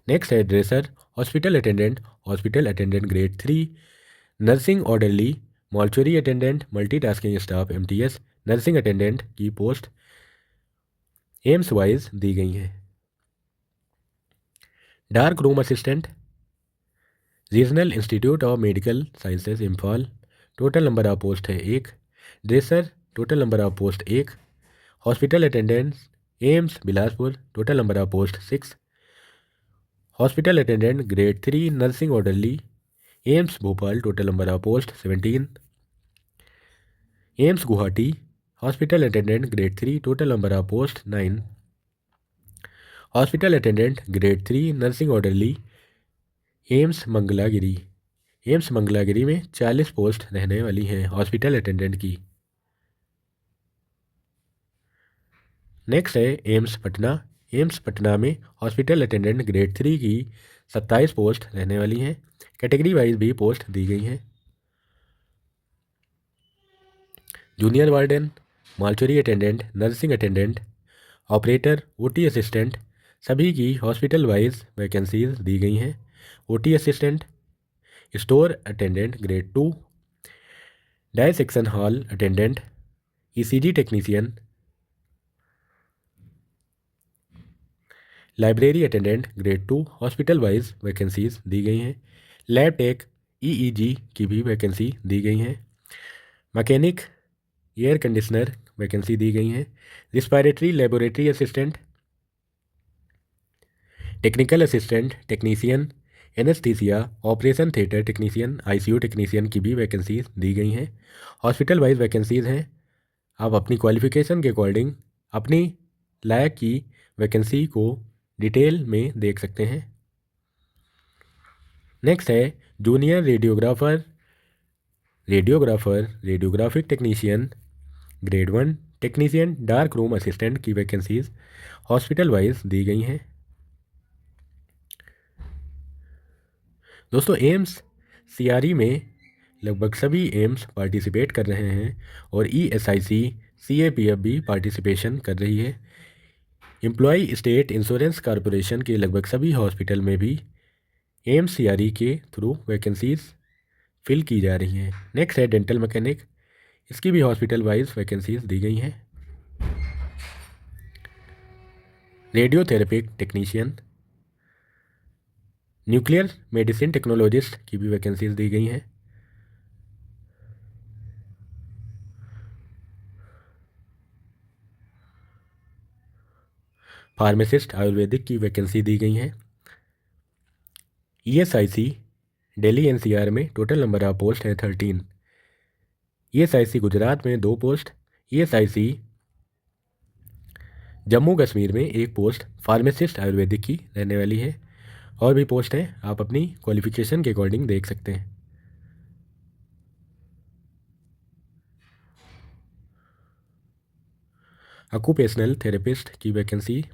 नेक्स्ट है dresser, hospital attendant grade 3, nursing orderly, mortuary attendant, multitasking staff MTS, nursing attendant की पोस्ट एम्स वाइज दी गई हैं। Dark room assistant, regional institute of medical sciences Imphal, total number of post है 1। Dresser, total number of post 1। Hospital attendant AIIMS Bilaspur, total number of post 6। Hospital attendant grade 3 nursing orderly AIIMS Bhopal, total number of post 17। AIIMS Guwahati, hospital attendant grade 3, total number of post 9। Hospital attendant grade 3 nursing orderly AIIMS Mangalagiri में 40 post रहने वाली हैं hospital attendant की। Next है AIIMS Patna में hospital attendant grade 3 की 27 post रहने वाली हैं। कैटेगरी वाइज भी पोस्ट दी गई हैं। Junior warden, mortuary attendant, nursing attendant, operator, OT assistant सभी की हॉस्पिटल वाइज वैकेंसीज दी गई हैं। OT assistant, store attendant grade 2, dissection hall attendant, ECG technician, library attendant grade 2 hospital wise vacancies दी गई हैं। लैब टेक ईईजी की भी वैकेंसी दी गई हैं। मैकेनिक, एयर कंडीशनर वैकेंसी दी गई हैं। Respiratory laboratory assistant, technical assistant, technician, anaesthesia, operation theatre technician, ICU technician की भी वैकेंसीज दी गई हैं। हॉस्पिटल वाइज वैकेंसीज हैं। आप अपनी क्वालिफिकेशन के अकॉर्डिंग अपनी लायक की वैकेंसी को डिटेल में देख सकते हैं। नेक्स्ट है junior radiographic technician grade 1, technician, dark room assistant की वैकेंसीज हॉस्पिटल वाइज दी गई हैं। दोस्तों एम्स सीआरई में लगभग सभी एम्स पार्टिसिपेट कर रहे हैं और ईएसआईसी सीएपीएफ भी पार्टिसिपेशन कर रही है। एम्प्लॉय स्टेट इंश्योरेंस कॉरपोरेशन के लगभग सभी हॉस्पिटल में भी एम्स सीआरई के थ्रू वैकेंसीज फिल की जा रही हैं। नेक्स्ट है डेंटल मैकेनिक, इसकी भी हॉस्पिटल वाइज वैकेंसीज दी गई हैं। रेडियोथेरेपिक टेक्नीशियन, न्यूक्लियर मेडिसिन टेक्नोलॉजिस्ट की भी वैकेंसीज दी गई हैं। फार्मासिस्ट आयुर्वेदिक की वैकेंसी दी गई हैं। ईएसआईसी दिल्ली एनसीआर में टोटल नंबर ऑफ पोस्ट है 13। ईएसआईसी गुजरात में 2 पोस्ट, ईएसआईसी जम्मू कश्मीर में 1 पोस्ट फार्मासिस्ट आयुर्वेदिक की रहने वाली है। और भी पोस्ट हैं, आप अपनी क्वालिफिकेशन के अकॉर्डिंग देख सकते हैं। ऑक्यूपेशनल थेरेपिस्ट की वैकेंसी,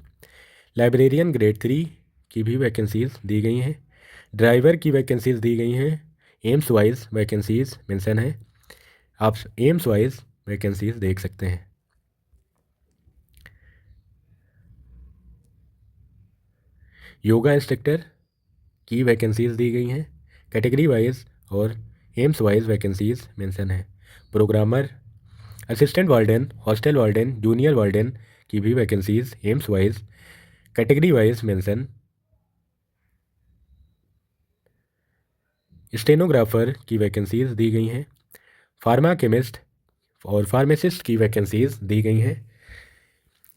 लाइब्रेरियन ग्रेड 3 की भी वैकेंसीज दी गई हैं। ड्राइवर की वैकेंसीज दी गई हैं। एम्स वाइज वैकेंसीज मेंशन है, आप एम्स वाइज वैकेंसीज देख सकते हैं। योगा इंस्ट्रक्टर की वैकेंसीज दी गई हैं कैटेगरी वाइज और एम्स वाइज वैकेंसीज मेंशन है। Programmer, assistant warden, hostel warden, junior warden की भी vacancies AIIMS wise category wise mention. Stenographer की वैकेंसीज दी गई हैं। फार्मा केमिस्ट और फार्मासिस्ट की वैकेंसीज दी गई हैं।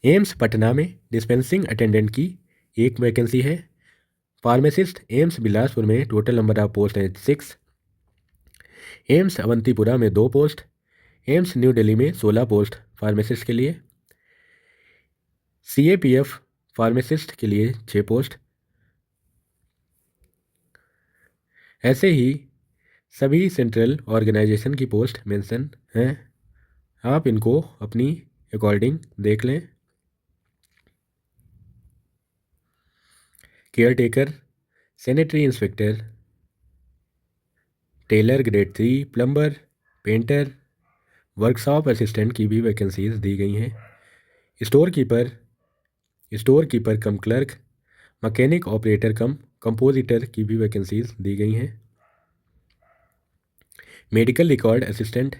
एम्स पटना में डिस्पेंसिंग अटेंडेंट की 1 वैकेंसी है। फार्मासिस्ट एम्स बिलासपुर में टोटल नंबर ऑफ पोस्ट है 6। एम्स अवंतीपुरा में 2 पोस्ट, एम्स न्यू दिल्ली में 16 पोस्ट फार्मासिस्ट के लिए। सीएपीएफ फार्मासिस्ट के लिए 6 पोस्ट। ऐसे ही सभी सेंट्रल ऑर्गेनाइजेशन की पोस्ट मेंशन हैं, आप इनको अपनी अकॉर्डिंग देख लें। Caretaker, sanitary inspector, tailor grade 3, plumber, painter, workshop assistant की भी वैकेंसीज दी गई हैं। Store keeper cum clerk, mechanic operator cum compositor की भी वैकेंसीज दी गई हैं। Medical record assistant,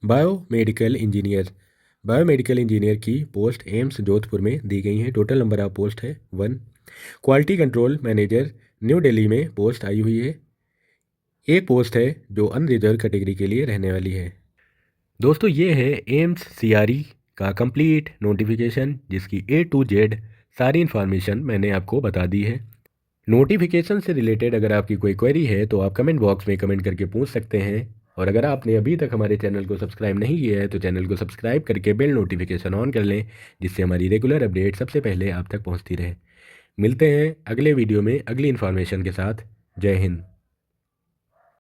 biomedical engineer की पोस्ट एम्स जोधपुर में दी गई हैं। टोटल नंबर ऑफ पोस्ट है 1। Quality control manager new Delhi में पोस्ट आई हुई है। एक पोस्ट है जो अनरिजर्व कैटेगरी के लिए रहने वाली है। दोस्तों ये है एम्स सीआरई का कंप्लीट नोटिफिकेशन, जिसकी A to Z सारी इन्फॉर्मेशन मैंने आपको बता दी है। नोटिफिकेशन से रिलेटेड अगर आपकी कोई क्वेरी है तो आप कमेंट बॉक्स में कमेंट करके पूछ सकते हैं। और अगर आपने अभी तक हमारे चैनल को सब्सक्राइब नहीं किया है तो चैनल को सब्सक्राइब करके बेल नोटिफिकेशन ऑन कर लें, जिससे हमारी रेगुलर अपडेट सबसे पहले आप तक पहुंचती रहे। मिलते हैं अगले वीडियो में अगली इन्फॉर्मेशन के साथ। जय हिंद।